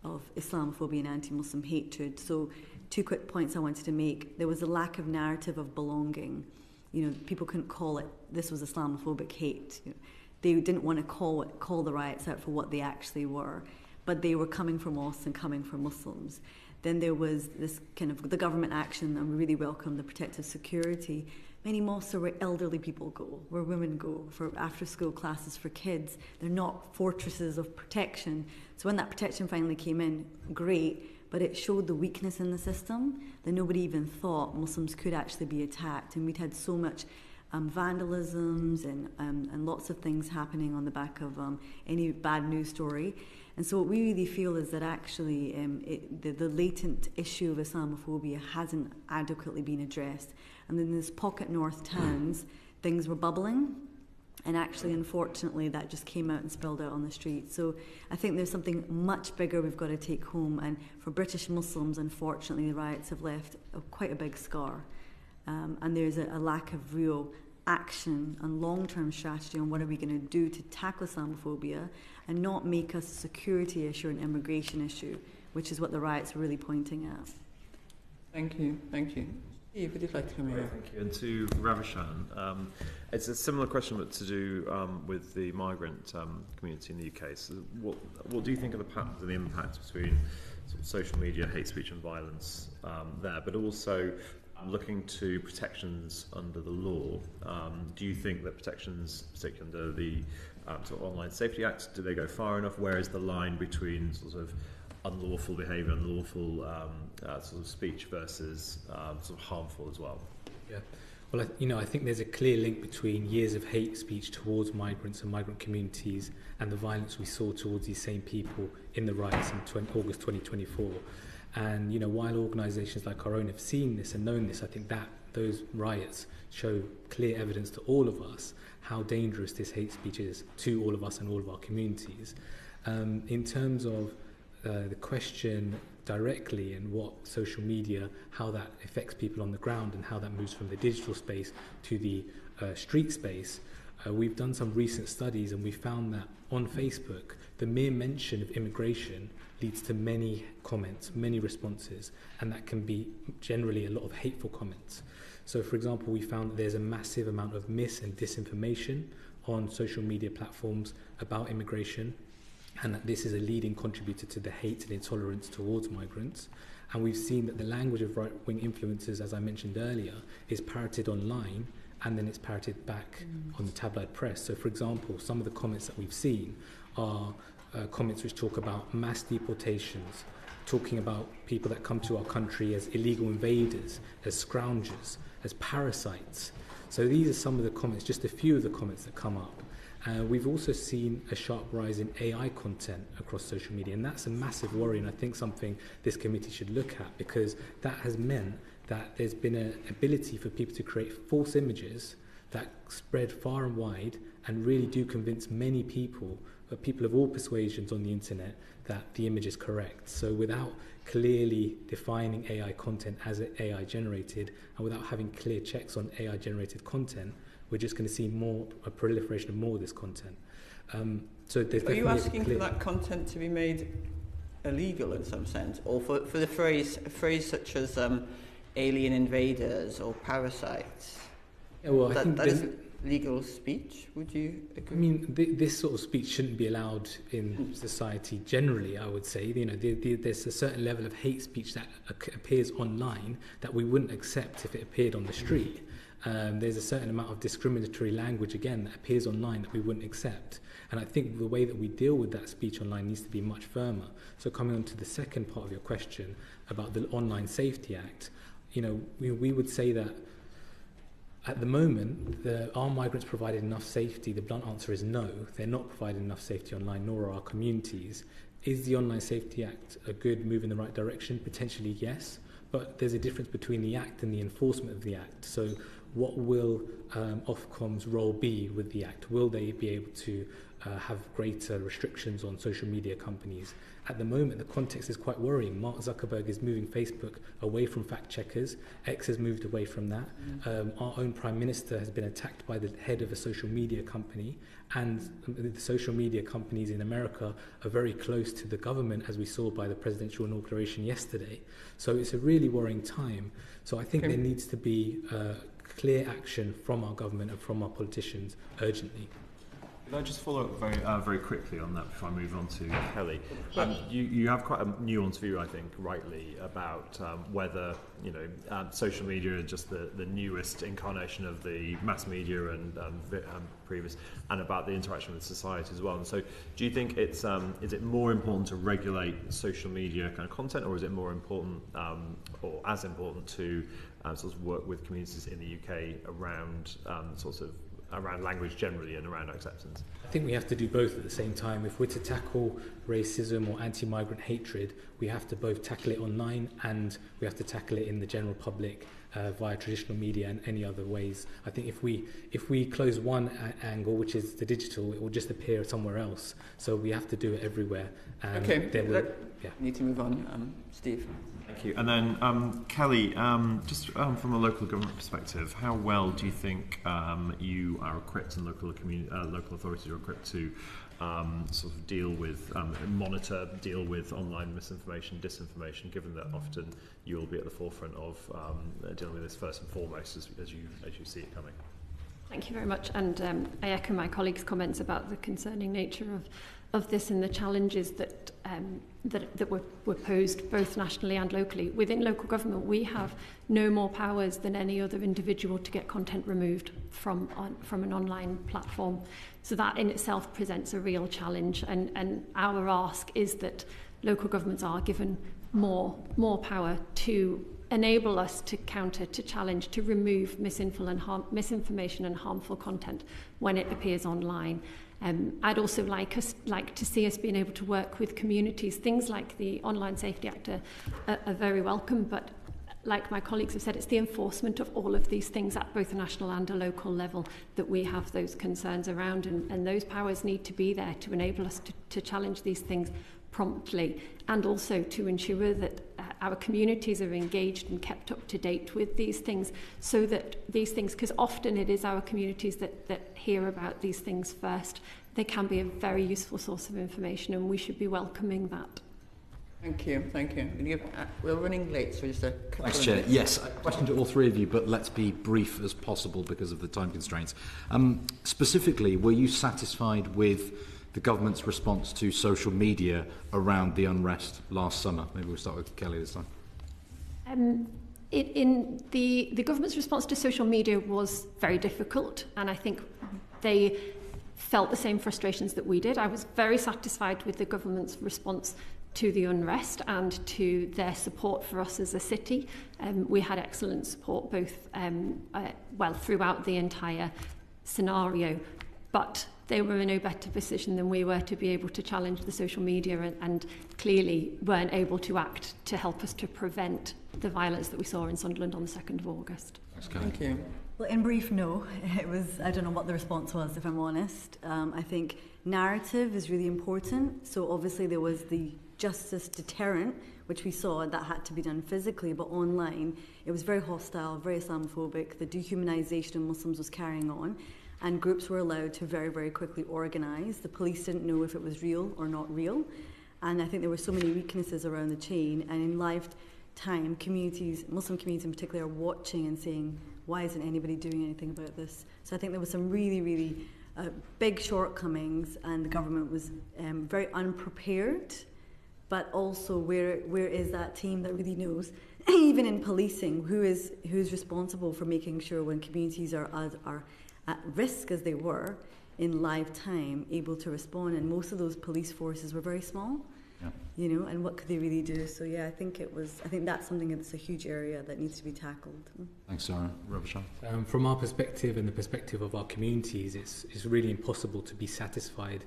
Speaker 5: of Islamophobia and anti-Muslim hatred. So 2 quick points I wanted to make. There was a lack of narrative of belonging. You know, people couldn't call it, this was Islamophobic hate. You know, they didn't want to call the riots out for what they actually were, but they were coming from us and coming from Muslims. Then there was this kind of the government action, and we really welcome the protective security. Many mosques are where elderly people go, where women go, for after-school classes for kids. They're not fortresses of protection. So when that protection finally came in, great, but it showed the weakness in the system that nobody even thought Muslims could actually be attacked. And we'd had so much vandalisms and lots of things happening on the back of any bad news story. And so what we really feel is that actually the latent issue of Islamophobia hasn't adequately been addressed. And in these pocket north towns, things were bubbling. And actually, unfortunately, that just came out and spilled out on the street. So I think there's something much bigger we've got to take home. And for British Muslims, unfortunately, the riots have left quite a big scar. And there's a lack of real action and long-term strategy on what are we going to do to tackle Islamophobia and not make us a security issue or an immigration issue, which is what the riots were really pointing at.
Speaker 1: Thank you. Steve, would you like to come in?
Speaker 10: Thank you. And to Ravishaan, it's a similar question, but to do with the migrant community in the UK. So what do you think are the patterns and the impacts between sort of social media, hate speech and violence there, but also looking to protections under the law? Do you think that protections, particularly under the sort of Online Safety Act, do they go far enough? Where is the line between sort of unlawful behaviour, unlawful sort of speech versus sort of harmful as well?
Speaker 6: Yeah. Well, I think there's a clear link between years of hate speech towards migrants and migrant communities and the violence we saw towards these same people in the riots in August 2024. And, while organisations like our own have seen this and known this, I think that those riots show clear evidence to all of us how dangerous this hate speech is to all of us and all of our communities. In terms of the question directly and what social media, how that affects people on the ground and how that moves from the digital space to the street space, we've done some recent studies and we found that on Facebook, the mere mention of immigration leads to many comments, many responses, and that can be generally a lot of hateful comments. So, for example, we found that there's a massive amount of mis- and disinformation on social media platforms about immigration, and that this is a leading contributor to the hate and intolerance towards migrants. And we've seen that the language of right-wing influencers, as I mentioned earlier, is parroted online, and then it's parroted back on the tabloid press. So, for example, some of the comments that we've seen are comments which talk about mass deportations, talking about people that come to our country as illegal invaders, as scroungers, as parasites. So these are some of the comments, just a few of the comments that come up. We've also seen a sharp rise in AI content across social media, and that's a massive worry, and I think something this committee should look at, because that has meant that there's been an ability for people to create false images that spread far and wide and really do convince many people but people of all persuasions on the internet that the image is correct. So without clearly defining AI content as AI generated, and without having clear checks on AI generated content, we're just going to see a proliferation of more of this content. So there's
Speaker 1: Are you asking for that content to be made illegal in some sense, or for the phrase such as alien invaders or parasites?
Speaker 6: Yeah, well, I think
Speaker 1: that isn't legal speech. Would you agree?
Speaker 6: I mean, this sort of speech shouldn't be allowed in society generally, I would say. You know, there's a certain level of hate speech that appears online that we wouldn't accept if it appeared on the street. There's a certain amount of discriminatory language, again, that appears online that we wouldn't accept. And I think the way that we deal with that speech online needs to be much firmer. So coming on to the second part of your question about the Online Safety Act, you know, we would say that at the moment, are migrants provided enough safety? The blunt answer is no. They're not providing enough safety online, nor are our communities. Is the Online Safety Act a good move in the right direction? Potentially, yes. But there's a difference between the Act and the enforcement of the Act. So what will Ofcom's role be with the Act? Will they be able to have greater restrictions on social media companies? At the moment, the context is quite worrying. Mark Zuckerberg is moving Facebook away from fact checkers. X has moved away from that. Our own Prime Minister has been attacked by the head of a social media company, and the social media companies in America are very close to the government, as we saw by the presidential inauguration yesterday. So it's a really worrying time. So I think there needs to be clear action from our government and from our politicians urgently.
Speaker 10: Could I just follow up very quickly on that before I move on to Kelly? You have quite a nuanced view, I think, rightly, about whether social media is just the newest incarnation of the mass media and previous, and about the interaction with society as well. And so, do you think is it more important to regulate social media kind of content, or is it more important, or as important, to sort of work with communities in the UK around around language generally and around acceptance?
Speaker 6: I think we have to do both at the same time. If we're to tackle racism or anti-migrant hatred, we have to both tackle it online and we have to tackle it in the general public via traditional media and any other ways. I think if we close one angle, which is the digital, it will just appear somewhere else. So we have to do it everywhere.
Speaker 1: Need to move on. Steve.
Speaker 10: Thank you. And then Kelly, just from a local government perspective, how well do you think you are equipped and local authorities are equipped to sort of deal with, deal with online misinformation, disinformation, given that often you will be at the forefront of dealing with this first and foremost as you see it coming?
Speaker 4: Thank you very much, and I echo my colleagues' comments about the concerning nature of this and the challenges that were posed both nationally and locally. Within local government, we have no more powers than any other individual to get content removed from an online platform. So that in itself presents a real challenge, and our ask is that local governments are given more power to enable us to counter, to challenge, to remove misinformation and harmful content when it appears online. I'd also like to see us being able to work with communities. Things like the Online Safety Act are very welcome, but like my colleagues have said, it's the enforcement of all of these things at both a national and a local level that we have those concerns around, and those powers need to be there to enable us to challenge these things promptly, and also to ensure that our communities are engaged and kept up to date with these things, so that these things, because often it is our communities that hear about these things first, they can be a very useful source of information, and we should be welcoming that.
Speaker 1: Thank you. We're running late, so just a couple
Speaker 11: Thanks,
Speaker 1: of
Speaker 11: Chair.
Speaker 1: minutes.
Speaker 11: Yes, a question to all three of you, but let's be brief as possible because of the time constraints. Specifically, were you satisfied with the government's response to social media around the unrest last summer? Maybe we'll start with Kelly this time.
Speaker 4: In the government's response to social media was very difficult, and I think they felt the same frustrations that we did. I was very satisfied with the government's response to the unrest and to their support for us as a city. We had excellent support both throughout the entire scenario, but they were in no better position than we were to be able to challenge the social media and clearly weren't able to act to help us to prevent the violence that we saw in Sunderland on the 2nd of August.
Speaker 11: Thanks, Kelly.
Speaker 1: Thank you.
Speaker 5: Well, in brief, no. It was, I don't know what the response was, if I'm honest. I think narrative is really important. So obviously there was the justice deterrent, which we saw, and that had to be done physically, but online, it was very hostile, very Islamophobic. The dehumanization of Muslims was carrying on, and groups were allowed to very, very quickly organize. The police didn't know if it was real or not real. And I think there were so many weaknesses around the chain, and in live time, communities, Muslim communities in particular, are watching and saying, why isn't anybody doing anything about this? So I think there was some really, really big shortcomings, and the government was very unprepared, but also where is that team that really knows, even in policing, who's responsible for making sure when communities are at risk as they were in live time, able to respond, and most of those police forces were very small. Yeah. You know, and what could they really do? So yeah, I think that's something that's a huge area that needs to be tackled.
Speaker 11: Thanks, Zara. Ravishaan.
Speaker 6: From our perspective and the perspective of our communities, it's really impossible to be satisfied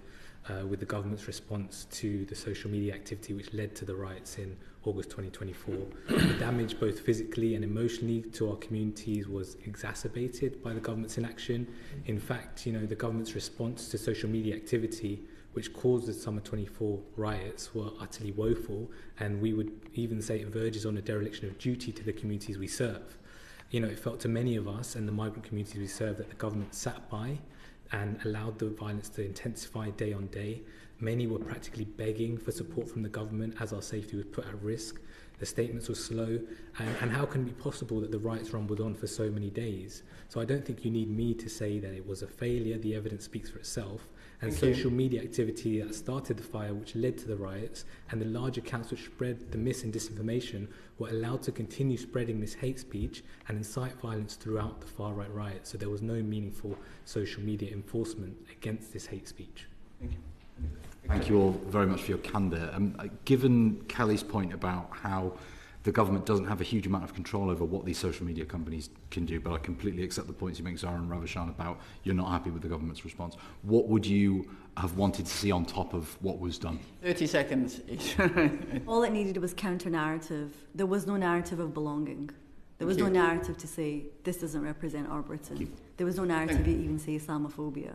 Speaker 6: with the government's response to the social media activity which led to the riots in August 2024. The damage both physically and emotionally to our communities was exacerbated by the government's inaction. In fact, you know, the government's response to social media activity which caused the summer 24 riots were utterly woeful, and we would even say it verges on a dereliction of duty to the communities we serve. You know, it felt to many of us and the migrant communities we serve that the government sat by and allowed the violence to intensify day on day. Many were practically begging for support from the government as our safety was put at risk. The statements were slow, and how can it be possible that the riots rumbled on for so many days? So I don't think you need me to say that it was a failure. The evidence speaks for itself. And social media activity that started the fire, which led to the riots, and the large accounts which spread the mis and disinformation were allowed to continue spreading this hate speech and incite violence throughout the far-right riots. So there was no meaningful social media enforcement against this hate speech.
Speaker 11: Thank you. Thank you all very much for your candour. Given Kelly's point about how the government doesn't have a huge amount of control over what these social media companies can do, but I completely accept the points you make, Zara and Ravishaan, about you're not happy with the government's response. What would you have wanted to see on top of what was done?
Speaker 1: 30 seconds.
Speaker 5: All it needed was counter-narrative. There was no narrative of belonging. There was no narrative to say, this doesn't represent our Britain. There was no narrative to even say Islamophobia.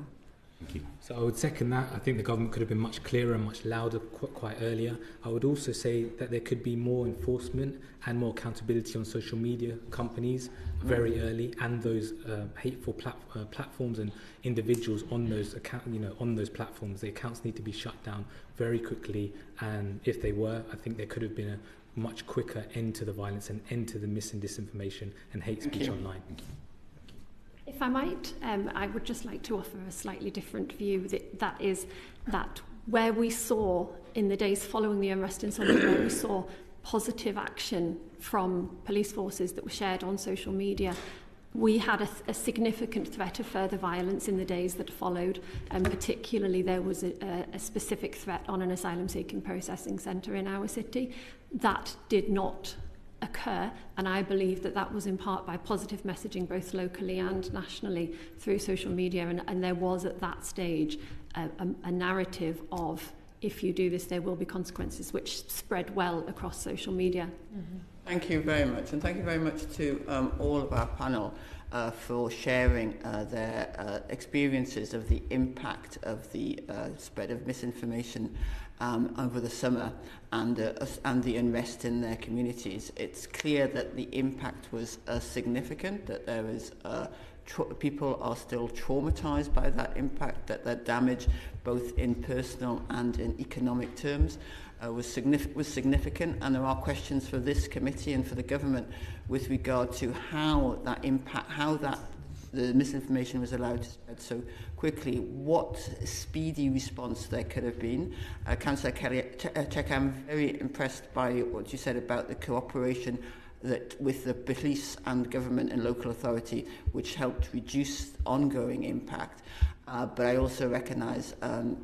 Speaker 11: Thank you.
Speaker 6: So I would second that. I think the government could have been much clearer and much louder quite earlier. I would also say that there could be more enforcement and more accountability on social media companies very early, and those hateful platforms and individuals on those on those platforms. The accounts need to be shut down very quickly, and if they were, I think there could have been a much quicker end to the violence and end to the mis and disinformation and hate speech online.
Speaker 4: If I might, I would just like to offer a slightly different view. That is that where we saw in the days following the unrest in Sunderland, where we saw positive action from police forces that were shared on social media, we had a significant threat of further violence in the days that followed, and particularly there was a specific threat on an asylum-seeking processing centre in our city. That did not occur, and I believe that was in part by positive messaging both locally and nationally through social media, and there was at that stage a narrative of, if you do this there will be consequences, which spread well across social media.
Speaker 1: Thank you very much, and thank you very much to all of our panel for sharing their experiences of the impact of the spread of misinformation over the summer and the unrest in their communities. It's clear that the impact was significant, that there is people are still traumatized by that impact, that their damage, both in personal and in economic terms, was significant, and there are questions for this committee and for the government with regard to how the misinformation was allowed to spread so quickly, what speedy response there could have been. Councillor Chequer, I'm very impressed by what you said about the cooperation that with the police and government and local authority, which helped reduce ongoing impact. But I also recognise,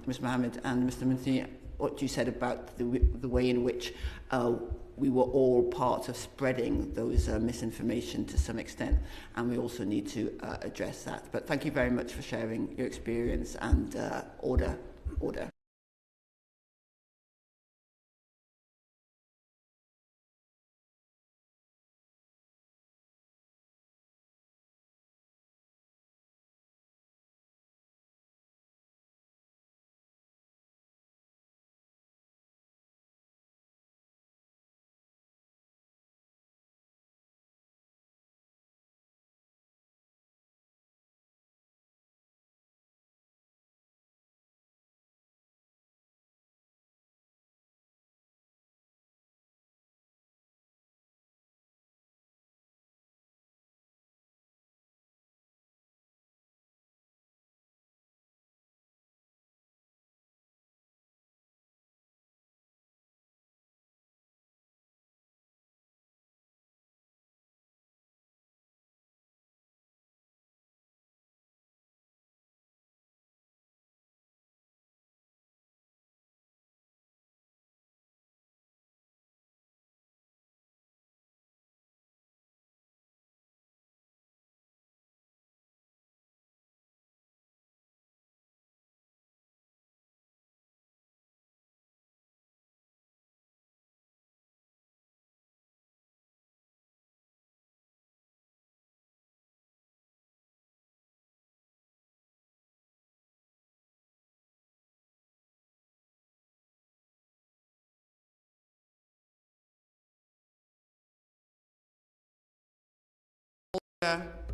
Speaker 1: Ms Mohammed and Mr Muthiah, what you said about the way in which we were all part of spreading those misinformation to some extent, and we also need to address that. But thank you very much for sharing your experience, and order.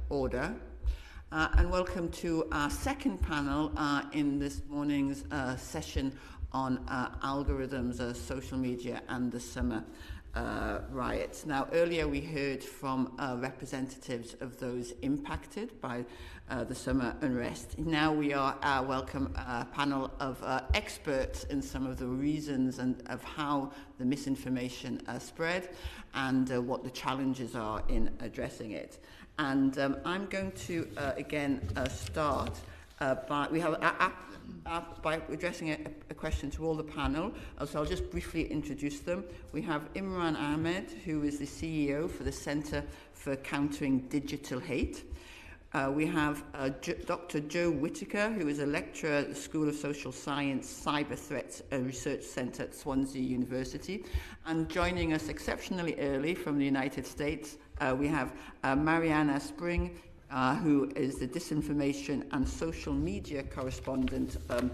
Speaker 1: Order. And welcome to our second panel in this morning's session on algorithms, social media and the summer riots. Now, earlier we heard from representatives of those impacted by the summer unrest. Now we are welcome a panel of experts in some of the reasons and of how the misinformation spread and what the challenges are in addressing it. And I'm going to again start by addressing a question to all the panel. So I'll just briefly introduce them. We have Imran Ahmed, who is the CEO for the Centre for Countering Digital Hate. We have Dr. Joe Whittaker, who is a lecturer at the School of Social Science Cyber Threats Research Centre at Swansea University. And joining us exceptionally early from the United States, we have Mariana Spring, who is the disinformation and social media correspondent of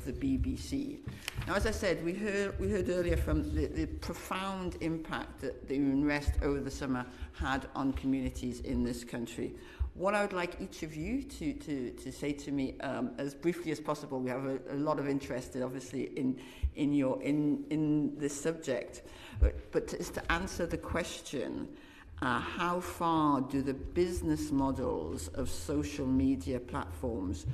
Speaker 1: the BBC. Now, as I said, we heard earlier from the profound impact that the unrest over the summer had on communities in this country. What I would like each of you to say to me as briefly as possible, we have a lot of interest, obviously, in this subject, but is to answer the question: how far do the business models of social media platforms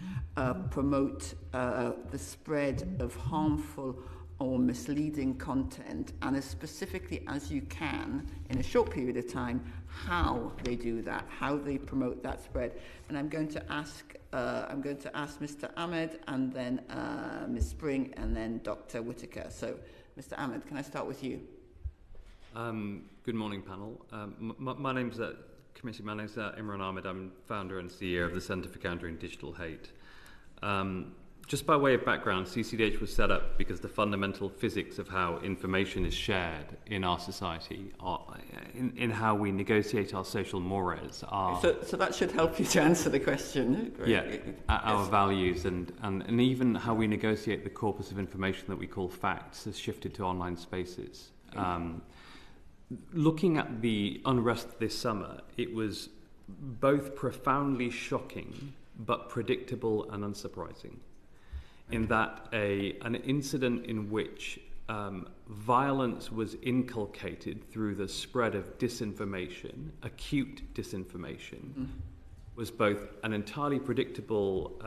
Speaker 1: promote the spread of harmful or misleading content, and as specifically as you can, in a short period of time, how they do that, how they promote that spread? And I'm going to ask Mr. Ahmed, and then Ms. Spring, and then Dr. Whittaker. So, Mr. Ahmed, can I start with you?
Speaker 12: Good morning, panel. My name's Imran Ahmed. I'm founder and CEO of the Centre for Countering Digital Hate. Just by way of background, CCDH was set up because the fundamental physics of how information is shared in our society, in how we negotiate our social mores, are...
Speaker 1: So that should help you to answer the question. Great.
Speaker 12: Yeah, our values and even how we negotiate the corpus of information that we call facts has shifted to online spaces. Looking at the unrest this summer, it was both profoundly shocking but predictable and unsurprising, in that an incident in which violence was inculcated through the spread of disinformation, acute disinformation, was both an entirely predictable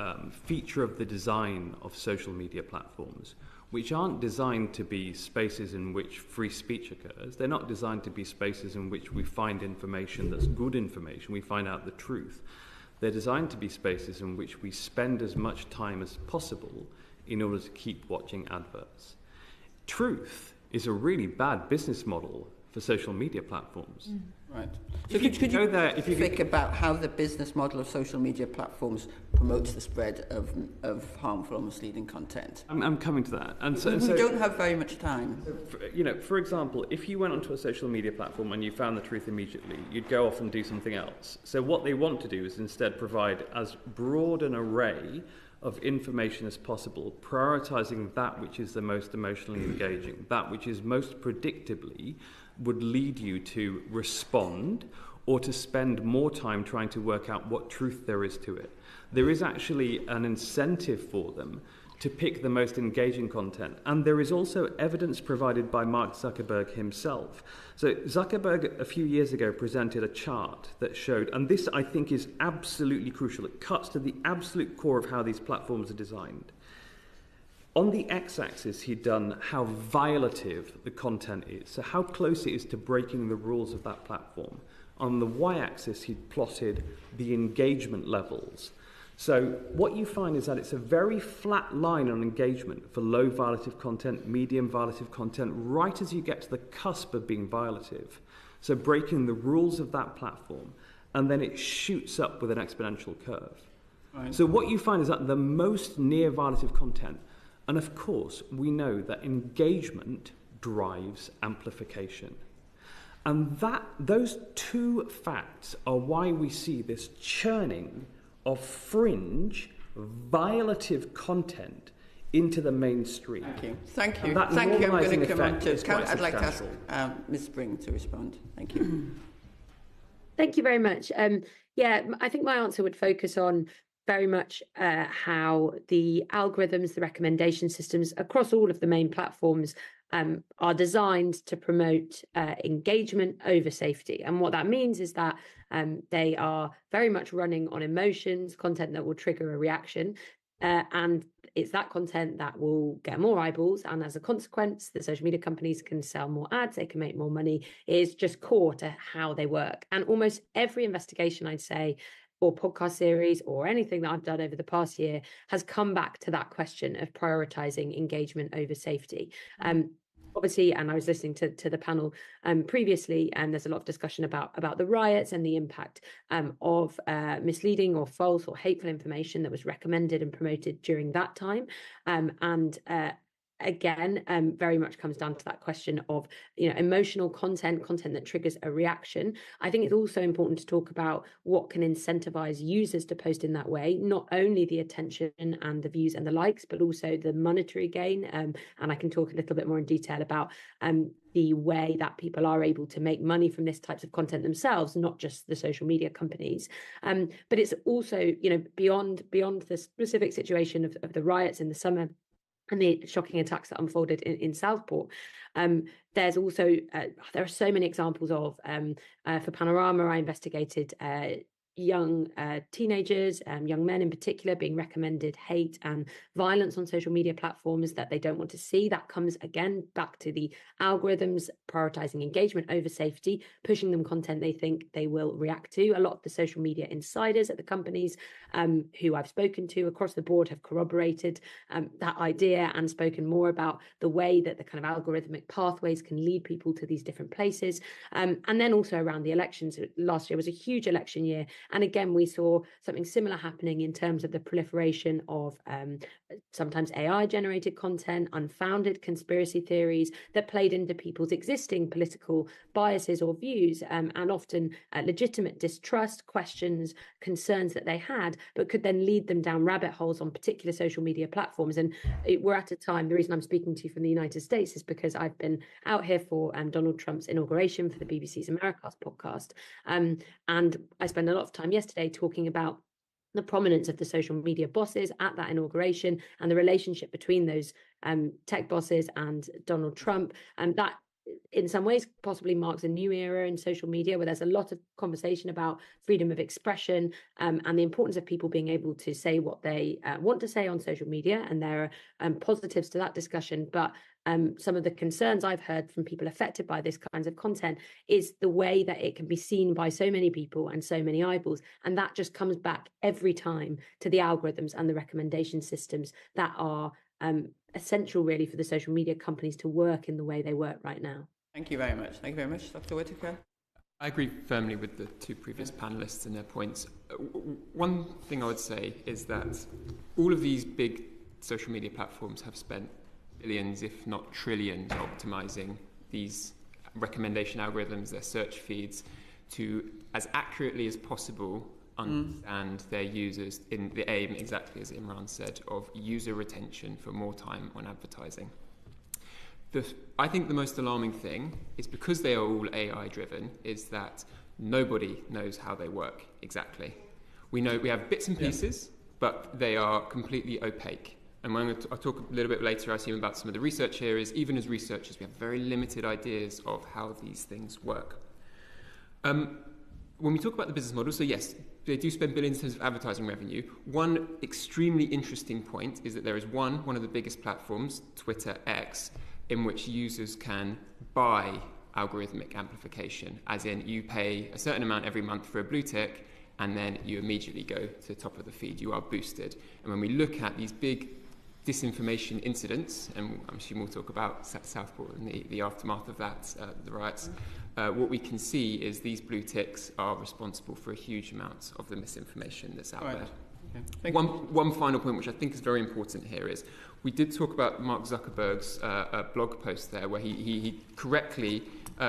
Speaker 12: feature of the design of social media platforms, which aren't designed to be spaces in which free speech occurs. They're not designed to be spaces in which we find information that's good information, we find out the truth. They're designed to be spaces in which we spend as much time as possible in order to keep watching adverts. Truth is a really bad business model for social media platforms.
Speaker 1: Right. So could you think about how the business model of social media platforms promotes the spread of harmful or misleading content?
Speaker 12: I'm coming to that. And
Speaker 1: we don't have very much time.
Speaker 12: For example, if you went onto a social media platform and you found the truth immediately, you'd go off and do something else. So what they want to do is instead provide as broad an array of information as possible, prioritizing that which is the most emotionally engaging, that which is most predictably would lead you to respond or to spend more time trying to work out what truth there is to it. There is actually an incentive for them to pick the most engaging content. And there is also evidence provided by Mark Zuckerberg himself. So Zuckerberg a few years ago presented a chart that showed, and this I think is absolutely crucial, it cuts to the absolute core of how these platforms are designed. On the x-axis, he'd done how violative the content is, so how close it is to breaking the rules of that platform. On the y-axis, he'd plotted the engagement levels. So what you find is that it's a very flat line on engagement for low violative content, medium violative content, right as you get to the cusp of being violative. So breaking the rules of that platform, and then it shoots up with an exponential curve. Right. So what you find is that the most near violative content, and of course we know that engagement drives amplification. And those two facts are why we see this churning of fringe, violative content into the mainstream.
Speaker 1: Thank you. Thank you. Thank you. I'm going to come on to... I'd like to ask Ms. Spring to respond. Thank you.
Speaker 13: Thank you very much. Yeah, I think my answer would focus on very much how the algorithms, the recommendation systems across all of the main platforms are designed to promote engagement over safety. And what that means is that they are very much running on emotions, content that will trigger a reaction. And it's that content that will get more eyeballs. And as a consequence, the social media companies can sell more ads, they can make more money. It is just core to how they work. And almost every investigation, I'd say, or podcast series or anything that I've done over the past year has come back to that question of prioritizing engagement over safety. Obviously, and I was listening to the panel previously, and there's a lot of discussion about the riots and the impact of misleading or false or hateful information that was recommended and promoted during that time. Again, very much comes down to that question of, emotional content that triggers a reaction. I think it's also important to talk about what can incentivize users to post in that way, not only the attention and the views and the likes, but also the monetary gain. And I can talk a little bit more in detail about the way that people are able to make money from this types of content themselves, not just the social media companies. But it's also, beyond the specific situation of the riots in the summer and the shocking attacks that unfolded in Southport. There's also, there are so many examples of, for Panorama, I investigated young teenagers, young men in particular, being recommended hate and violence on social media platforms that they don't want to see. That comes again back to the algorithms prioritizing engagement over safety, pushing them content they think they will react to. A lot of the social media insiders at the companies who I've spoken to across the board have corroborated that idea and spoken more about the way that the kind of algorithmic pathways can lead people to these different places. And then also around the elections. Last year was a huge election year. And again, we saw something similar happening in terms of the proliferation of sometimes AI-generated content, unfounded conspiracy theories that played into people's existing political biases or views, and often legitimate distrust, questions, concerns that they had, but could then lead them down rabbit holes on particular social media platforms. And we're at a time, the reason I'm speaking to you from the United States is because I've been out here for Donald Trump's inauguration for the BBC's Americast podcast. And I spent a lot of time yesterday talking about the prominence of the social media bosses at that inauguration and the relationship between those tech bosses and Donald Trump. And that, in some ways, possibly marks a new era in social media where there's a lot of conversation about freedom of expression and the importance of people being able to say what they want to say on social media. And there are positives to that discussion. But some of the concerns I've heard from people affected by this kinds of content is the way that it can be seen by so many people and so many eyeballs. And that just comes back every time to the algorithms and the recommendation systems that are essential really for the social media companies to work in the way they work right now.
Speaker 1: Thank you very much. Thank you very much, Dr. Whittaker.
Speaker 14: I agree firmly with the two previous panelists and their points. One thing I would say is that all of these big social media platforms have spent billions, if not trillions, optimizing these recommendation algorithms, their search feeds, to as accurately as possible understand their users in the aim, exactly as Imran said, of user retention for more time on advertising. I think the most alarming thing is, because they are all AI driven, is that nobody knows how they work exactly. We know we have bits and pieces, but they are completely opaque. And I'll talk a little bit later, I assume, about some of the research here, is even as researchers, we have very limited ideas of how these things work. When we talk about the business model, so yes, they do spend billions in terms of advertising revenue. One extremely interesting point is that there is one of the biggest platforms, Twitter X, in which users can buy algorithmic amplification, as in you pay a certain amount every month for a blue tick, and then you immediately go to the top of the feed. You are boosted. And when we look at these big disinformation incidents, and I'm sure we'll talk about Southport and the aftermath of that, the riots, what we can see is these blue ticks are responsible for a huge amount of the misinformation that's out there. Okay. One final point, which I think is very important here, is we did talk about Mark Zuckerberg's blog post there, where he correctly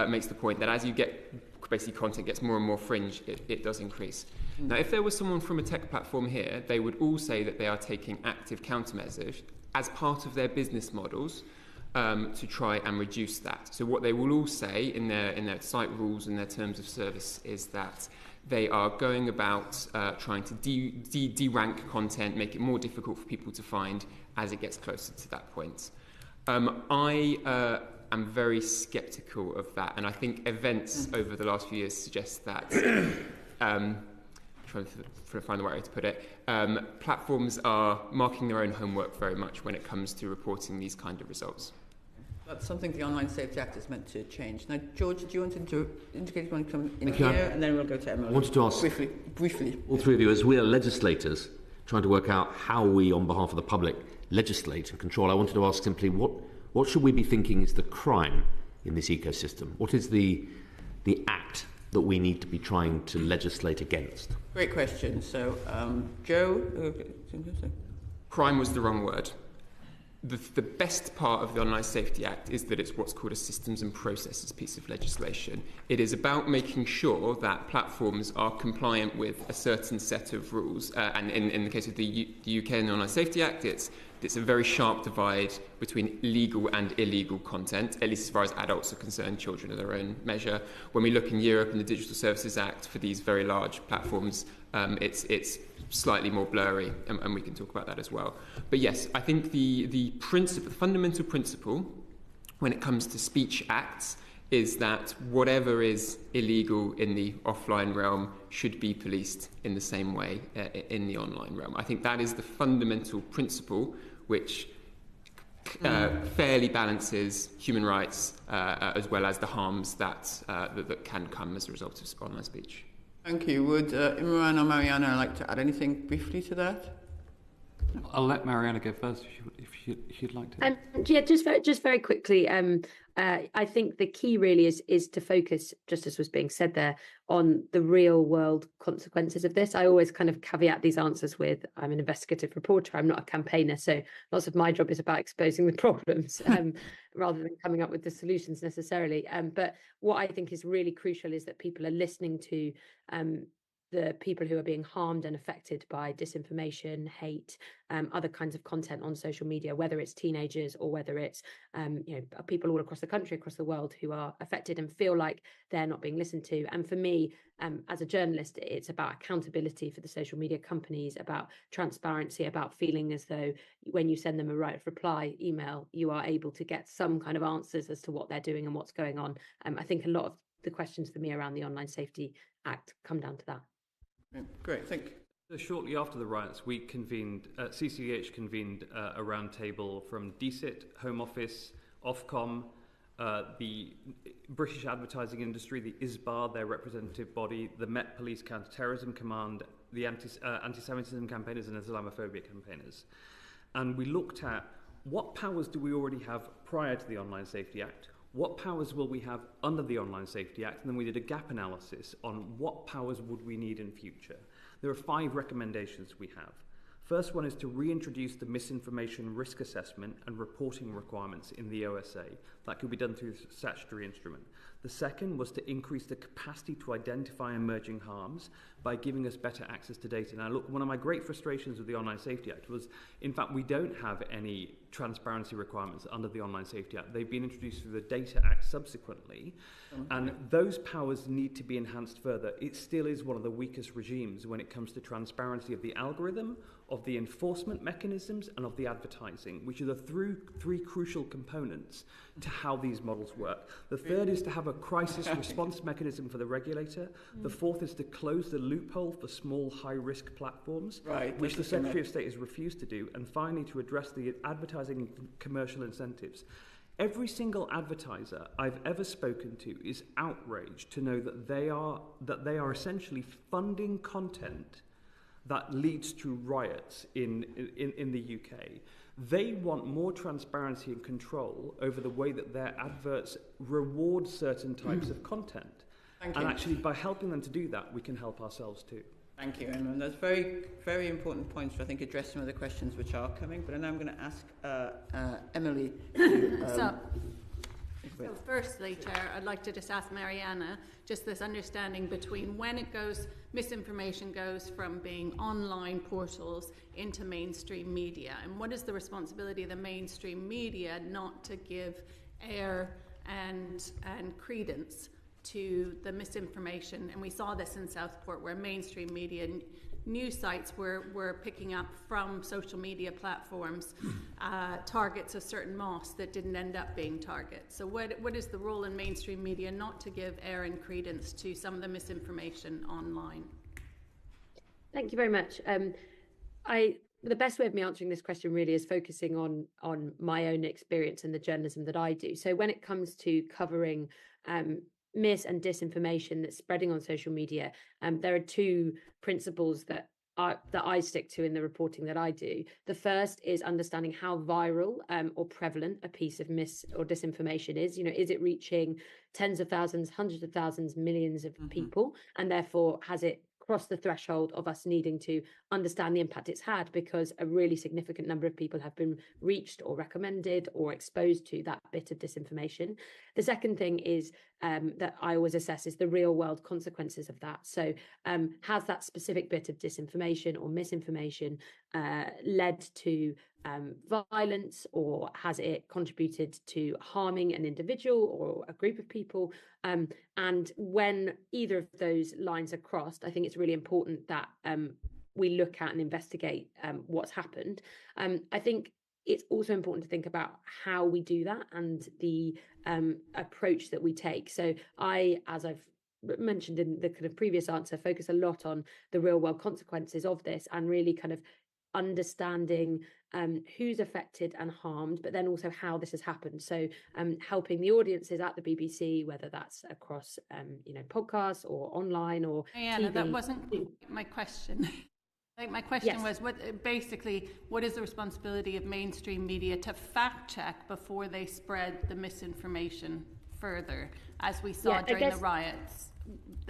Speaker 14: makes the point that as you get, basically content gets more and more fringe, it does increase. Now, if there was someone from a tech platform here, they would all say that they are taking active countermeasures as part of their business models to try and reduce that. So what they will all say in their site rules and their terms of service is that They are going about trying to de-rank content, make it more difficult for people to find as it gets closer to that point. I am very sceptical of that, and I think events over the last few years suggest that, trying to find the right way to put it, platforms are marking their own homework very much when it comes to reporting these kind of results.
Speaker 1: That's something the Online Safety Act is meant to change. Now, George, do you want to indicate you want to come in here, and then we'll go to Emily.
Speaker 2: I wanted to ask
Speaker 1: briefly.
Speaker 2: all three of you, as we are legislators trying to work out how we, on behalf of the public, legislate and control, I wanted to ask simply, what should we be thinking is the crime in this ecosystem? What is the act that we need to be trying to legislate against?
Speaker 1: Great question. So, Joe?
Speaker 14: Crime was the wrong word. The best part of the Online Safety Act is that it's what's called a systems and processes piece of legislation. It is about making sure that platforms are compliant with a certain set of rules. And in the case of the UK and the Online Safety Act, it's a very sharp divide between legal and illegal content, at least as far as adults are concerned. Children are their own measure. When we look in Europe in the Digital Services Act for these very large platforms, it's slightly more blurry, and we can talk about that as well. But yes, I think the fundamental principle when it comes to speech acts is that whatever is illegal in the offline realm should be policed in the same way in the online realm. I think that is the fundamental principle which fairly balances human rights as well as the harms that can come as a result of online speech.
Speaker 1: Thank you. Would Imran or Mariana like to add anything briefly to that?
Speaker 12: I'll let Mariana go first if you'd like to.
Speaker 13: Yeah, just very quickly. I think the key really is to focus, just as was being said there, on the real world consequences of this. I always kind of caveat these answers with, I'm an investigative reporter, I'm not a campaigner, so lots of my job is about exposing the problems rather than coming up with the solutions necessarily. But what I think is really crucial is that people are listening to the people who are being harmed and affected by disinformation, hate, other kinds of content on social media, whether it's teenagers or whether it's people all across the country, across the world who are affected and feel like they're not being listened to. And for me, as a journalist, it's about accountability for the social media companies, about transparency, about feeling as though when you send them a right of reply email, you are able to get some kind of answers as to what they're doing and what's going on. I think a lot of the questions for me around the Online Safety Act come down to that.
Speaker 1: Great, thank you.
Speaker 12: So shortly after the riots, we convened, CCDH convened a roundtable from DCIT, Home Office, Ofcom, the British advertising industry, the ISBAR, their representative body, the Met Police Counter-Terrorism Command, the anti-Semitism campaigners and Islamophobia campaigners. And we looked at what powers do we already have prior to the Online Safety Act? What powers will we have under the Online Safety Act? And then we did a gap analysis on what powers would we need in future. There are 5 recommendations we have. First one is to reintroduce the misinformation risk assessment and reporting requirements in the OSA. That could be done through a statutory instrument. The second was to increase the capacity to identify emerging harms by giving us better access to data. Now, look, one of my great frustrations with the Online Safety Act was, in fact, we don't have any transparency requirements under the Online Safety Act. They've been introduced through the Data Act subsequently, and those powers need to be enhanced further. It still is one of the weakest regimes when it comes to transparency of the algorithm, of the enforcement mechanisms, and of the advertising, which are the three crucial components to how these models work. The third is to have a crisis response mechanism for the regulator. The fourth is to close the loophole for small, high-risk platforms, which the Secretary of State has refused to do. And finally, to address the advertising and commercial incentives. Every single advertiser I've ever spoken to is outraged to know that they are essentially funding content that leads to riots in the UK. They want more transparency and control over the way that their adverts reward certain types of content.
Speaker 1: Thank
Speaker 12: and
Speaker 1: you.
Speaker 12: actually, by helping them to do that, we can help ourselves too.
Speaker 1: Thank you, Imran. That's very, very important points to, I think, address some of the questions which are coming. But now I'm going to ask Emily to...
Speaker 15: So firstly, Chair, I'd like to just ask Mariana, just this understanding between when it goes, misinformation goes from being online portals into mainstream media, and what is the responsibility of the mainstream media not to give air and credence to the misinformation, and we saw this in Southport where mainstream media news sites were picking up from social media platforms targets of certain mosques that didn't end up being targets. So what is the role in mainstream media not to give air and credence to some of the misinformation online?
Speaker 13: Thank you very much. The best way of me answering this question really is focusing on my own experience and the journalism that I do. So when it comes to covering mis and disinformation that's spreading on social media, there are two principles that I stick to in the reporting that I do. The first is understanding how viral or prevalent a piece of mis or disinformation is. Is it reaching tens of thousands, hundreds of thousands, millions of people, and therefore has it crossed the threshold of us needing to understand the impact it's had, because a really significant number of people have been reached or recommended or exposed to that bit of disinformation. The second thing is that I always assess is the real world consequences of that. So has that specific bit of disinformation or misinformation led to violence, or has it contributed to harming an individual or a group of people? And when either of those lines are crossed, I think it's really important that we look at and investigate what's happened. I think it's also important to think about how we do that and the approach that we take. So as I've mentioned in the kind of previous answer, focus a lot on the real world consequences of this and really kind of understanding who's affected and harmed, but then also how this has happened. So helping the audiences at the BBC, whether that's across podcasts or online or
Speaker 15: Mariana,
Speaker 13: TV.
Speaker 15: that wasn't my question. My question was, what is the responsibility of mainstream media to fact check before they spread the misinformation further, as we saw during the riots?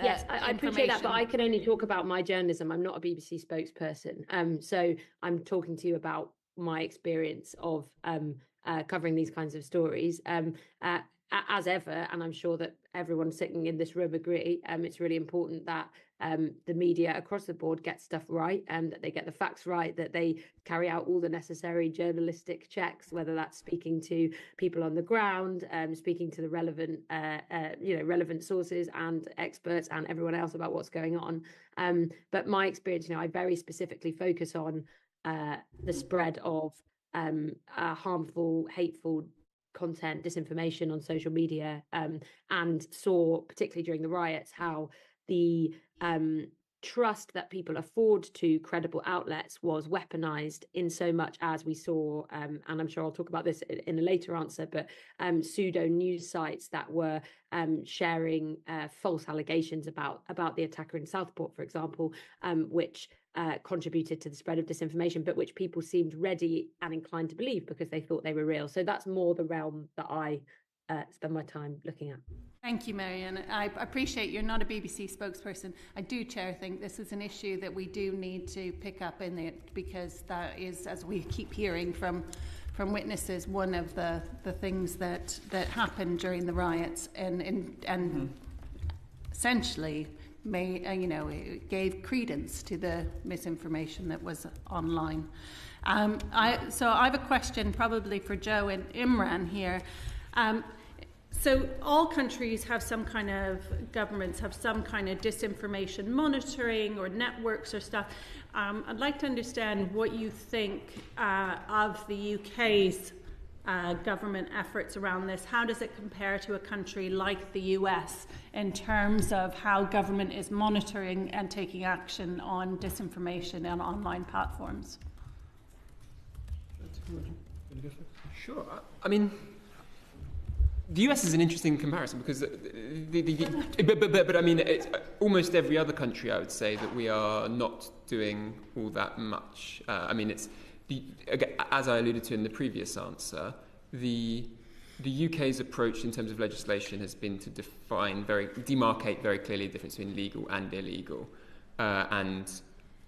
Speaker 13: Yes, I appreciate that, but I can only talk about my journalism. I'm not a BBC spokesperson. So I'm talking to you about my experience of covering these kinds of stories. As ever, and I'm sure that everyone sitting in this room agree, it's really important that the media across the board get stuff right, and that they get the facts right, that they carry out all the necessary journalistic checks, whether that's speaking to people on the ground, speaking to the relevant sources and experts and everyone else about what's going on. But my experience, I very specifically focus on the spread of harmful, hateful content, disinformation on social media, and saw, particularly during the riots, how the trust that people afford to credible outlets was weaponized in so much as we saw, and I'm sure I'll talk about this in a later answer, but pseudo news sites that were sharing false allegations about the attacker in Southport, for example, which contributed to the spread of disinformation, but which people seemed ready and inclined to believe because they thought they were real. So that's more the realm that I spend my time looking at.
Speaker 15: Thank you, Marianne. I appreciate you're not a BBC spokesperson. I do, Chair, think this is an issue that we do need to pick up in it, because that is, as we keep hearing from witnesses, one of the things that happened during the riots, and essentially it gave credence to the misinformation that was online. So I have a question probably for Joe and Imran here. So all countries have some kind of, governments have some kind of disinformation monitoring or networks or stuff. I'd like to understand what you think of the UK's government efforts around this. How does it compare to a country like the US in terms of how government is monitoring and taking action on disinformation on online platforms?
Speaker 14: Sure. I mean, the US is an interesting comparison because, but I mean, it's almost every other country, I would say, that we are not doing all that much. I mean, it's as I alluded to in the previous answer, the UK's approach in terms of legislation has been to demarcate very clearly the difference between legal and illegal, and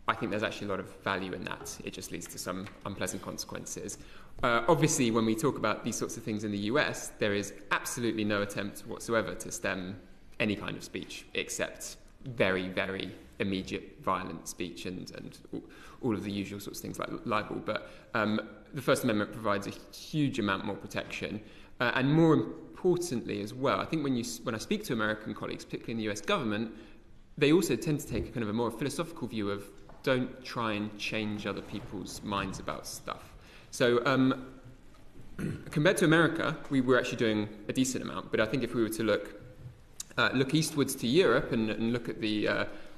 Speaker 14: I think there's actually a lot of value in that. It just leads to some unpleasant consequences. Obviously, when we talk about these sorts of things in the US, there is absolutely no attempt whatsoever to stem any kind of speech except very, very immediate violent speech and all of the usual sorts of things like libel. But the First Amendment provides a huge amount more protection. And more importantly as well, I think when I speak to American colleagues, particularly in the US government, they also tend to take a kind of a more philosophical view of don't try and change other people's minds about stuff. So compared to America, we were actually doing a decent amount, but I think if we were to look eastwards to Europe and look at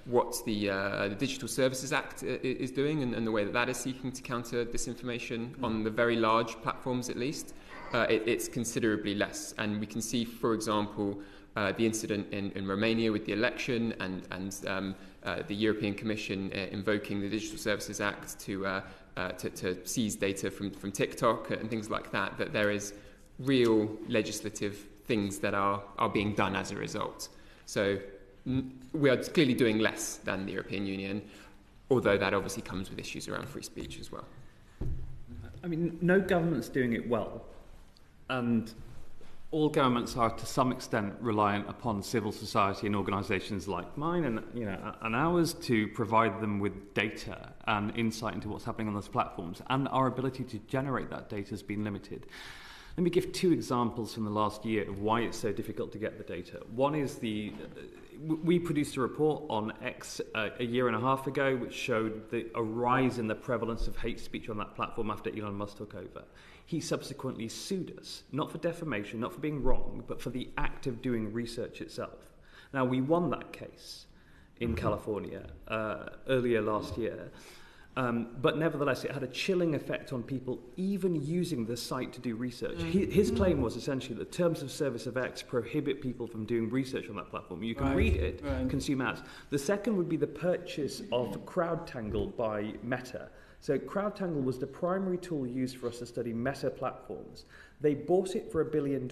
Speaker 14: what the Digital Services Act is doing and the way that is seeking to counter disinformation on the very large platforms at least, it's considerably less. And we can see, for example, the incident in Romania with the election and the European Commission invoking the Digital Services Act to seize data from TikTok and things like that, that there is real legislative things that are being done as a result. So we are clearly doing less than the European Union, although that obviously comes with issues around free speech as well.
Speaker 12: I mean, no government's doing it well, and all governments are to some extent reliant upon civil society and organisations like mine and ours to provide them with data and insight into what's happening on those platforms, and our ability to generate that data has been limited. Let me give two examples from the last year of why it's so difficult to get the data. One is we produced a report on X a year and a half ago which showed a rise in the prevalence of hate speech on that platform after Elon Musk took over. He subsequently sued us, not for defamation, not for being wrong, but for the act of doing research itself. Now, we won that case in California earlier last year. But nevertheless, it had a chilling effect on people even using the site to do research. His claim was essentially that terms of service of X prohibit people from doing research on that platform. You can read it, consume ads. The second would be the purchase of CrowdTangle by Meta. So CrowdTangle was the primary tool used for us to study Meta platforms. They bought it for $1 billion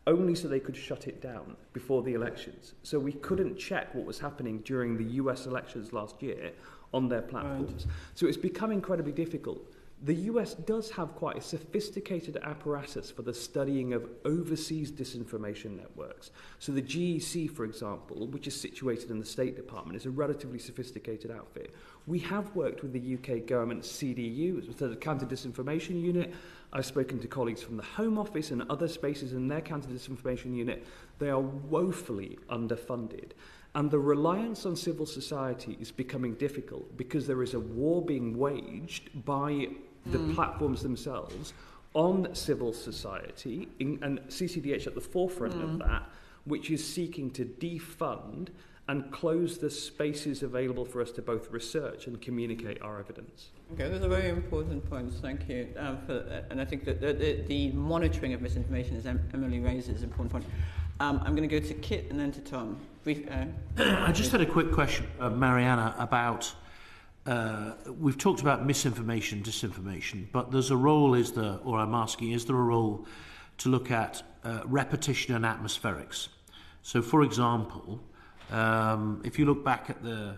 Speaker 12: only so they could shut it down before the elections. So we couldn't check what was happening during the US elections last year on their platforms. So it's become incredibly difficult. The US does have quite a sophisticated apparatus for the studying of overseas disinformation networks. So the GEC, for example, which is situated in the State Department, is a relatively sophisticated outfit. We have worked with the UK government's CDU, the Counter-Disinformation Unit. I've spoken to colleagues from the Home Office and other spaces in their Counter-Disinformation Unit. They are woefully underfunded. And the reliance on civil society is becoming difficult because there is a war being waged by the platforms themselves on civil society, and CCDH at the forefront of that, which is seeking to defund and close the spaces available for us to both research and communicate our evidence.
Speaker 1: Okay, those are very important points. Thank you for that. And I think that the monitoring of misinformation, as Emily raises, is an important point. I'm going to go to Kit and then to Tom.
Speaker 16: I just had a quick question, Mariana, about we've talked about misinformation, disinformation, but there's a role, is there a role to look at repetition and atmospherics? So, for example, if you look back at the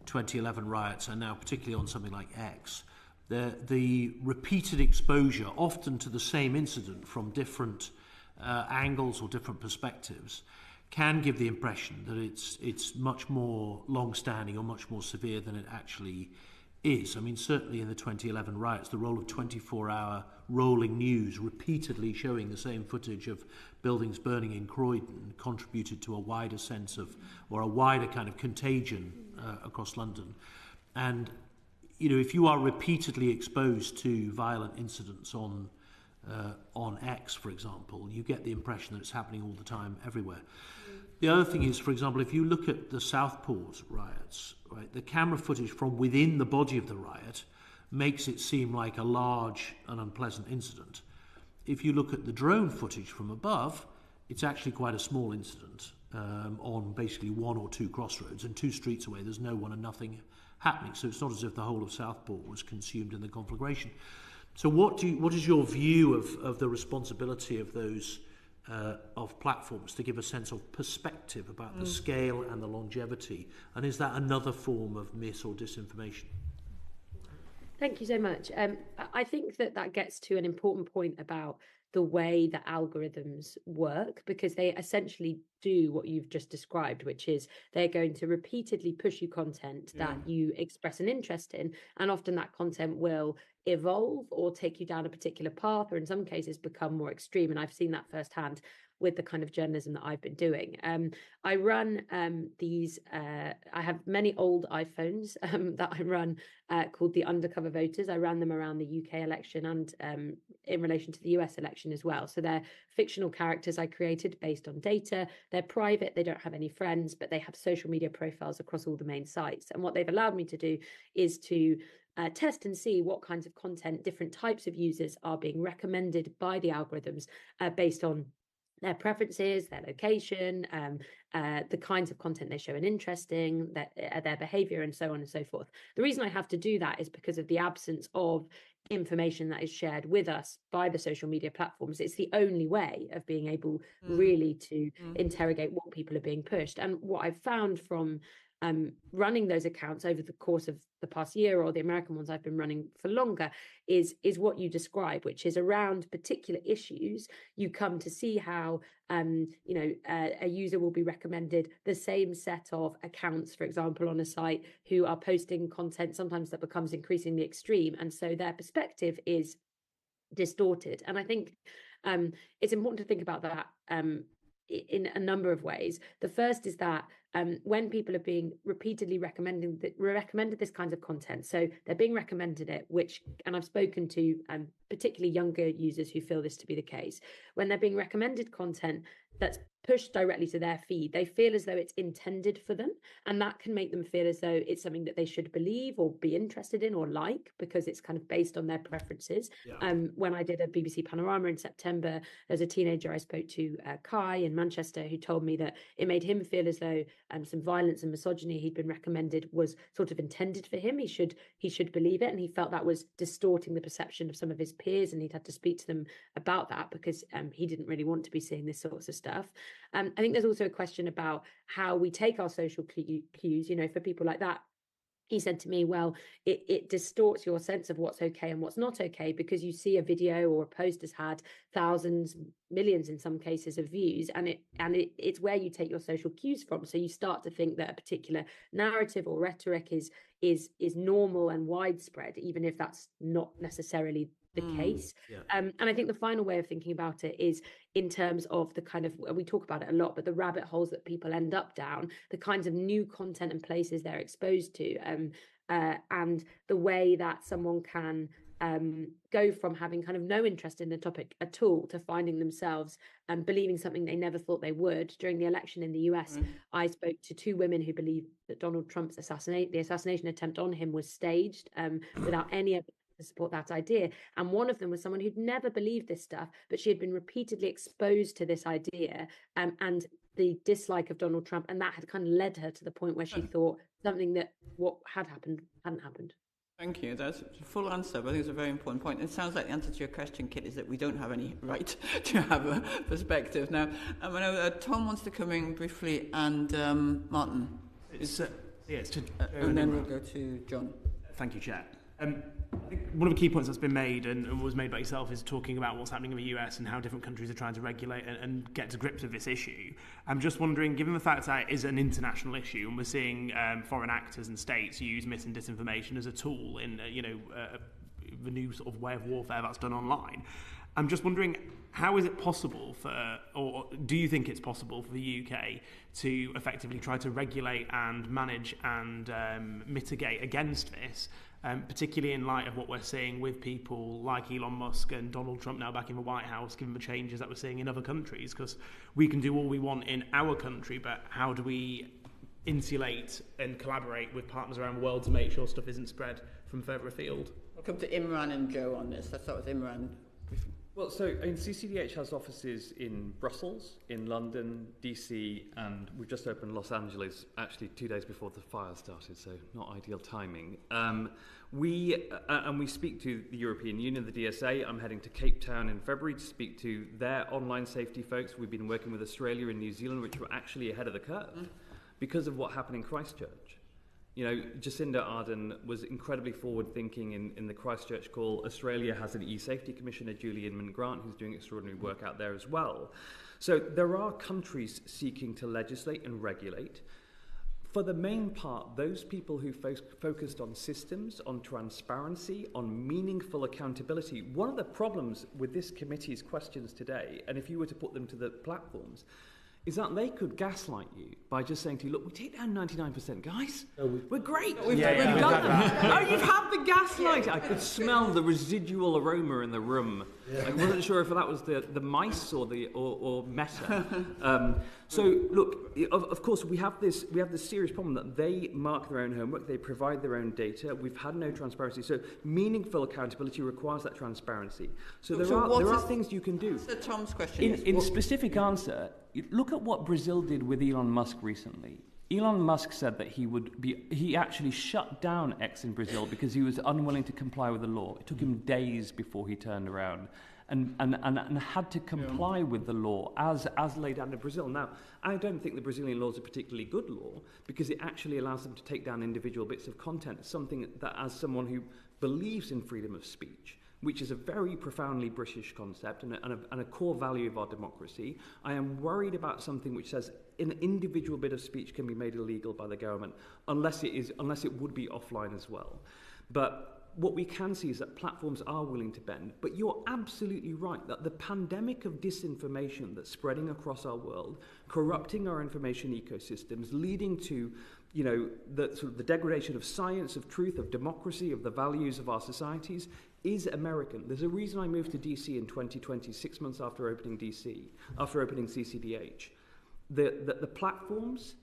Speaker 16: 2011 riots, and now particularly on something like X, the repeated exposure, often to the same incident from different angles or different perspectives, can give the impression that it's much more long-standing or much more severe than it actually is. I mean, certainly in the 2011 riots, the role of 24-hour rolling news repeatedly showing the same footage of buildings burning in Croydon contributed to a wider sense of, or a wider kind of contagion across London. And, you know, if you are repeatedly exposed to violent incidents on X, for example, you get the impression that it's happening all the time everywhere. The other thing is, for example, if you look at the Southport riots, right, the camera footage from within the body of the riot makes it seem like a large and unpleasant incident. If you look at the drone footage from above, it's actually quite a small incident on basically one or two crossroads, and 2 streets away there's no one and nothing happening. So it's not as if the whole of Southport was consumed in the conflagration. So what is your view of the responsibility of those of platforms to give a sense of perspective about the scale and the longevity? And is that another form of mis or disinformation?
Speaker 13: Thank you so much. I think that gets to an important point about the way that algorithms work, because they essentially do what you've just described, which is they're going to repeatedly push you content that you express an interest in, and often that content will evolve or take you down a particular path, or in some cases become more extreme. And I've seen that firsthand with the kind of journalism that I've been doing. I run I have many old iPhones that I run called the Undercover Voters. I ran them around the UK election and in relation to the US election as well. So they're fictional characters I created based on data. They're private, they don't have any friends, but they have social media profiles across all the main sites. And what they've allowed me to do is to test and see what kinds of content different types of users are being recommended by the algorithms based on their preferences, their location, the kinds of content they show an interest in, their behavior, and so on and so forth. The reason I have to do that is because of the absence of information that is shared with us by the social media platforms. It's the only way of being able really to interrogate what people are being pushed. And what I've found from running those accounts over the course of the past year, or the American ones I've been running for longer, is what you describe, which is around particular issues. You come to see how a user will be recommended the same set of accounts, for example, on a site, who are posting content sometimes that becomes increasingly extreme, and so their perspective is distorted. And I think it's important to think about that in a number of ways. The first is that when people are being repeatedly recommended this kinds of content, so they're being recommended it, and I've spoken to particularly younger users who feel this to be the case, when they're being recommended content that's pushed directly to their feed, they feel as though it's intended for them, and that can make them feel as though it's something that they should believe or be interested in or like, because it's kind of based on their preferences. When I did a BBC Panorama in September, there's a teenager I spoke to, Kai in Manchester, who told me that it made him feel as though some violence and misogyny he'd been recommended was sort of intended for him. He should believe it, and he felt that was distorting the perception of some of his peers, and he'd had to speak to them about that because he didn't really want to be seeing this sorts of stuff. I think there's also a question about how we take our social cues, for people like that. He said to me, well, it distorts your sense of what's okay and what's not okay, because you see a video or a post has had thousands, millions in some cases of views, and it's where you take your social cues from. So you start to think that a particular narrative or rhetoric is normal and widespread, even if that's not necessarily the case. And I think the final way of thinking about it is in terms of the kind of, we talk about it a lot, but the rabbit holes that people end up down, the kinds of new content and places they're exposed to, and the way that someone can go from having kind of no interest in the topic at all to finding themselves believing something they never thought they would. During the election in the US, I spoke to two women who believed that Donald Trump's assassination attempt on him was staged without any evidence to support that idea. And one of them was someone who'd never believed this stuff, but she had been repeatedly exposed to this idea and the dislike of Donald Trump, and that had kind of led her to the point where she thought something that what had happened hadn't happened.
Speaker 1: Thank you. That's a full answer, but I think it's a very important point. It sounds like the answer to your question, Kit, is that we don't have any right to have a perspective. Now, I know Tom wants to come in briefly, and Martin. And then we'll go to John.
Speaker 17: Thank you, Chair. I think one of the key points that's been made and was made by yourself is talking about what's happening in the US and how different countries are trying to regulate and get to grips with this issue. I'm just wondering, given the fact that it is an international issue and we're seeing foreign actors and states use mis and disinformation as a tool in the new sort of way of warfare that's done online, I'm just wondering, how is it possible or do you think it's possible for the UK to effectively try to regulate and manage and mitigate against this, particularly in light of what we're seeing with people like Elon Musk and Donald Trump now back in the White House, given the changes that we're seeing in other countries? Because we can do all we want in our country, but how do we insulate and collaborate with partners around the world to make sure stuff isn't spread from further afield?
Speaker 1: I'll come to Imran and Joe on this. Let's start with Imran.
Speaker 12: Well, so CCDH has offices in Brussels, in London, DC, and we've just opened Los Angeles, actually 2 days before the fire started, so not ideal timing. We speak to the European Union, the DSA. I'm heading to Cape Town in February to speak to their online safety folks. We've been working with Australia and New Zealand, which were actually ahead of the curve because of what happened in Christchurch. You know, Jacinda Ardern was incredibly forward-thinking in the Christchurch call. Australia has an e-safety commissioner, Julian Grant, who's doing extraordinary work out there as well. So there are countries seeking to legislate and regulate. For the main part, those people who focused on systems, on transparency, on meaningful accountability, one of the problems with this committee's questions today, and if you were to put them to the platforms, is that they could gaslight you by just saying to you, look, we take down 99%, guys. We're great. We've done that. Oh, you've had the gaslight. I could smell the residual aroma in the room. I wasn't sure if that was the mice or Meta. So look, of course, we have this serious problem that they mark their own homework, they provide their own data. We've had no transparency. So meaningful accountability requires that transparency. So there are things you can do.
Speaker 1: So Tom's question
Speaker 12: in specific answer, look at what Brazil did with Elon Musk recently. Elon Musk said that he actually shut down X in Brazil because he was unwilling to comply with the law. It took him days before he turned around and had to comply with the law as laid out in Brazil. Now, I don't think the Brazilian law is a particularly good law because it actually allows them to take down individual bits of content, something that, as someone who believes in freedom of speech, which is a very profoundly British concept and a core value of our democracy, I am worried about something which says an individual bit of speech can be made illegal by the government unless it would be offline as well. But what we can see is that platforms are willing to bend. But you're absolutely right that the pandemic of disinformation that's spreading across our world, corrupting our information ecosystems, leading to the degradation of science, of truth, of democracy, of the values of our societies, is American. There's a reason I moved to DC in 2020, 6 months after opening CCDH. The platforms,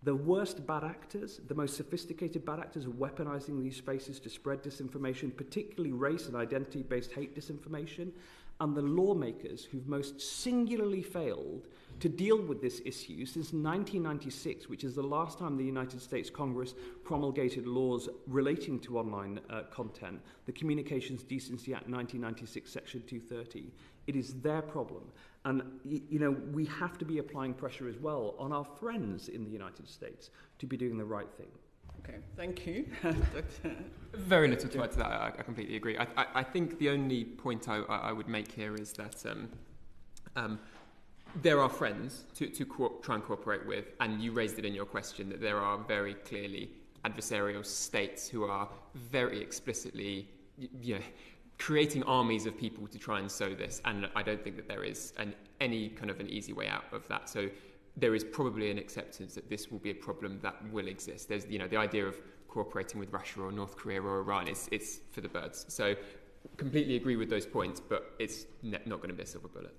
Speaker 12: the worst bad actors, the most sophisticated bad actors are weaponizing these spaces to spread disinformation, particularly race and identity-based hate disinformation, and the lawmakers who've most singularly failed to deal with this issue since 1996, which is the last time the United States Congress promulgated laws relating to online content, the Communications Decency Act 1996, Section 230. It is their problem. And, we have to be applying pressure as well on our friends in the United States to be doing the right thing.
Speaker 1: Okay, thank you.
Speaker 14: Very little to add to that. I completely agree. I think the only point I would make here is that there are friends to try and cooperate with, and you raised it in your question that there are very clearly adversarial states who are very explicitly, creating armies of people to try and sow this, and I don't think that there is any kind of an easy way out of that. So there is probably an acceptance that this will be a problem that will exist. There's, the idea of cooperating with Russia or North Korea or Iran, it's for the birds. So completely agree with those points, but it's not going to be a silver bullet.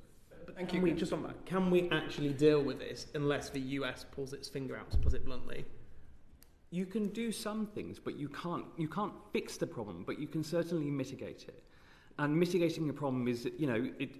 Speaker 17: But can we actually deal with this unless the US pulls its finger out, to put it bluntly?
Speaker 12: You can do some things, but you can't fix the problem, but you can certainly mitigate it. And mitigating a problem is,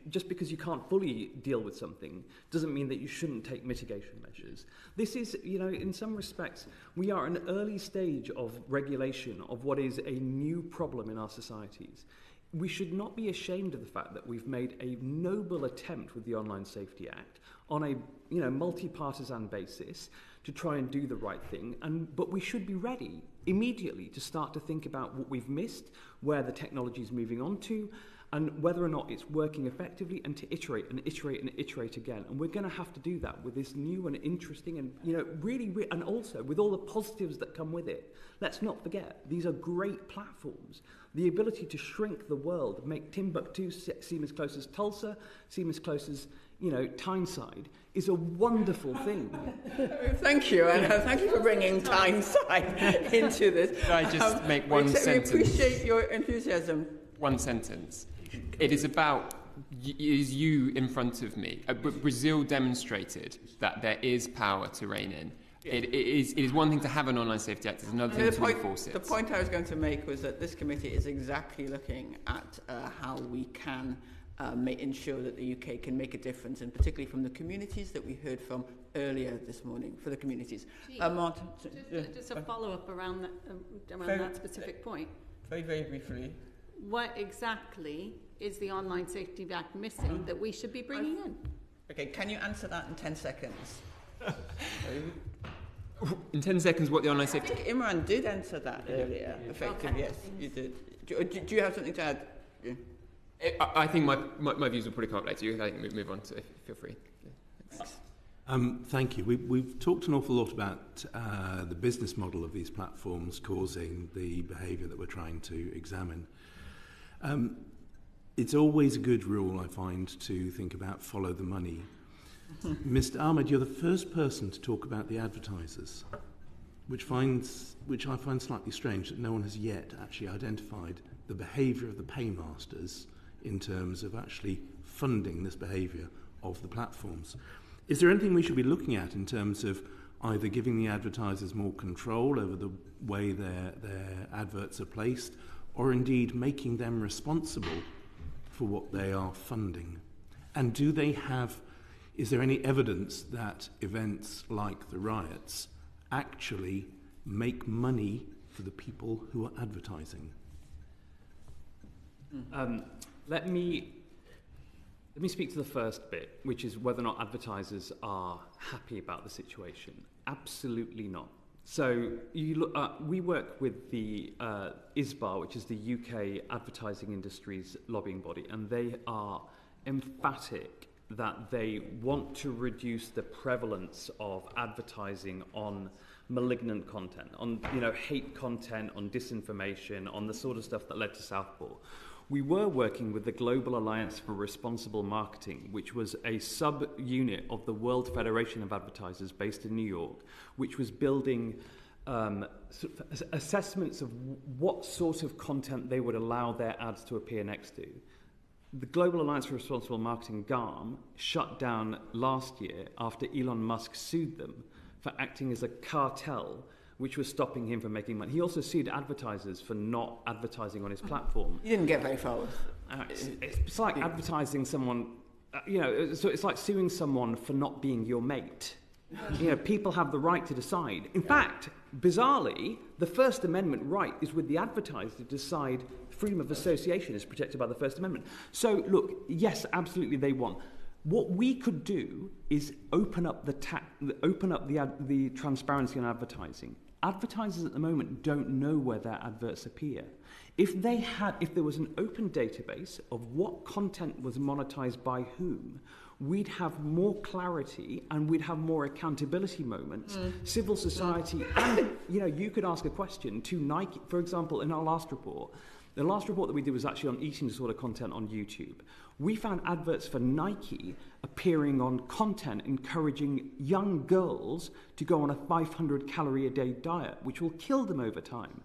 Speaker 12: just because you can't fully deal with something doesn't mean that you shouldn't take mitigation measures. This is, in some respects, we are an early stage of regulation of what is a new problem in our societies. We should not be ashamed of the fact that we've made a noble attempt with the Online Safety Act on a multi-partisan basis to try and do the right thing, but we should be ready immediately to start to think about what we've missed, where the technology is moving on to, and whether or not it's working effectively, and to iterate and iterate and iterate again. And we're going to have to do that with this new and interesting and really, and also with all the positives that come with it. Let's not forget, these are great platforms. The ability to shrink the world, make Timbuktu seem as close as Tulsa, seem as close as Tyneside, is a wonderful thing.
Speaker 1: Thank you, and thank you for bringing Tyneside into this.
Speaker 14: Could I just make one sentence?
Speaker 1: We appreciate your enthusiasm.
Speaker 14: One sentence. It is about you in front of me. Brazil demonstrated that there is power to rein in. It is one thing to have an online safety act, it's another thing to enforce it.
Speaker 1: The point I was going to make was that this committee is exactly looking at how we can ensure that the UK can make a difference, and particularly from the communities that we heard from earlier this morning, for the communities. Martin?
Speaker 15: Just a follow-up around that specific point.
Speaker 18: Very, very briefly.
Speaker 15: What exactly is the Online Safety Act missing that we should be bringing in?
Speaker 1: Okay, can you answer that in 10 seconds?
Speaker 14: In 10 seconds, what the online
Speaker 1: I
Speaker 14: safety...
Speaker 1: think Imran did answer that earlier, effectively, yes, you did. Do you have something to add? Yeah.
Speaker 14: I think my views will probably come up later. I think move on, so feel free.
Speaker 18: Thank you. We've talked an awful lot about the business model of these platforms causing the behaviour that we're trying to examine. It's always a good rule, I find, to think about follow the money. Mr. Ahmed, you're the first person to talk about the advertisers, which I find slightly strange that no one has yet actually identified the behaviour of the paymasters in terms of actually funding this behaviour of the platforms. Is there anything we should be looking at in terms of either giving the advertisers more control over the way their adverts are placed, or indeed making them responsible for what they are funding? And is there any evidence that events like the riots actually make money for the people who are advertising?
Speaker 12: Let me speak to the first bit, which is whether or not advertisers are happy about the situation. Absolutely not. So we work with the ISBA, which is the UK Advertising Industries lobbying body, and they are emphatic that they want to reduce the prevalence of advertising on malignant content, on hate content, on disinformation, on the sort of stuff that led to Southport. We were working with the Global Alliance for Responsible Marketing, which was a sub-unit of the World Federation of Advertisers based in New York, which was building assessments of what sort of content they would allow their ads to appear next to. The Global Alliance for Responsible Marketing, GARM, shut down last year after Elon Musk sued them for acting as a cartel which was stopping him from making money. He also sued advertisers for not advertising on his platform.
Speaker 1: You didn't get very far.
Speaker 12: It's like advertising someone, so it's like suing someone for not being your mate. People have the right to decide. In fact, bizarrely, the First Amendment right is with the advertiser to decide freedom of association is protected by the First Amendment. So, look, yes, absolutely they want. What we could do is open up the transparency on advertising. Advertisers at the moment don't know where their adverts appear. If there was an open database of what content was monetized by whom, we'd have more clarity and we'd have more accountability moments. Civil society, and you could ask a question to Nike, for example, in our last report. The last report that we did was actually on eating disorder content on YouTube. We found adverts for Nike appearing on content encouraging young girls to go on a 500 calorie a day diet, which will kill them over time.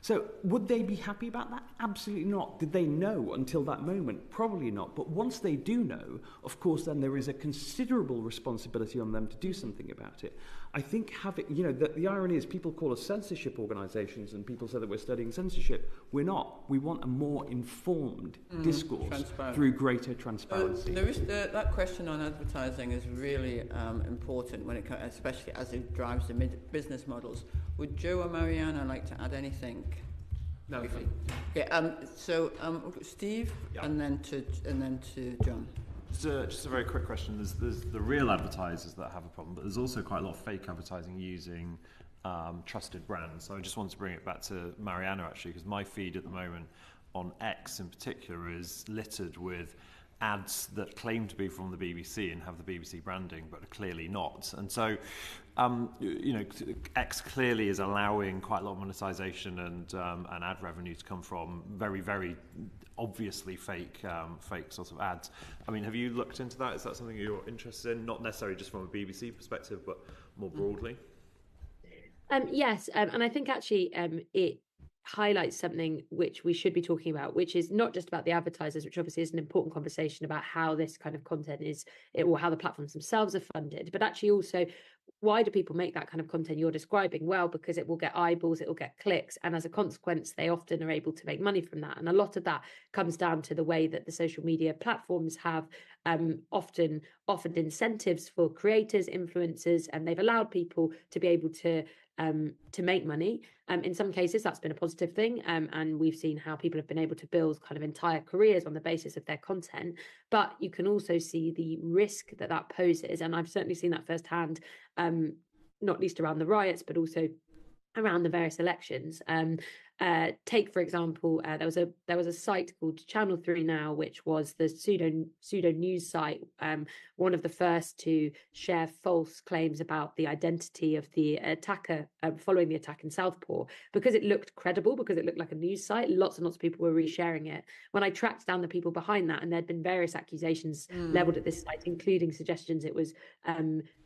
Speaker 12: So would they be happy about that? Absolutely not. Did they know until that moment? Probably not. But once they do know, of course, then there is a considerable responsibility on them to do something about it. I think the irony is people call us censorship organisations and people say that we're studying censorship. We're not. We want a more informed discourse through greater transparency.
Speaker 1: There is that question on advertising is really important when especially as it drives the business models. Would Joe or Mariana like to add anything?
Speaker 14: No.
Speaker 1: Okay. Steve, yeah. and then to John.
Speaker 10: Just a very quick question. There's the real advertisers that have a problem, but there's also quite a lot of fake advertising using trusted brands. So I just wanted to bring it back to Mariana, actually, because my feed at the moment on X in particular is littered with ads that claim to be from the BBC and have the BBC branding, but are clearly not. And so, X clearly is allowing quite a lot of monetization and ad revenue to come from very, very obviously fake sort of ads. I mean, have you looked into that? Is that something you're interested in? Not necessarily just from a BBC perspective, but more broadly?
Speaker 13: Yes, and I think actually it highlights something which we should be talking about, which is not just about the advertisers, which obviously is an important conversation about how this kind of content or how the platforms themselves are funded, but actually also why do people make that kind of content you're describing? Well, because it will get eyeballs, it will get clicks, and as a consequence, they often are able to make money from that. And a lot of that comes down to the way that the social media platforms have often offered incentives for creators, influencers, and they've allowed people to be able to make money. In some cases, that's been a positive thing, and we've seen how people have been able to build kind of entire careers on the basis of their content. But you can also see the risk that poses, and I've certainly seen that firsthand not least around the riots, but also around the various elections. Take, for example, there was a site called Channel 3 Now, which was the pseudo news site, one of the first to share false claims about the identity of the attacker following the attack in Southport, because it looked credible, because it looked like a news site. Lots and lots of people were resharing it. When I tracked down the people behind that, and there'd been various accusations leveled at this site, including suggestions it was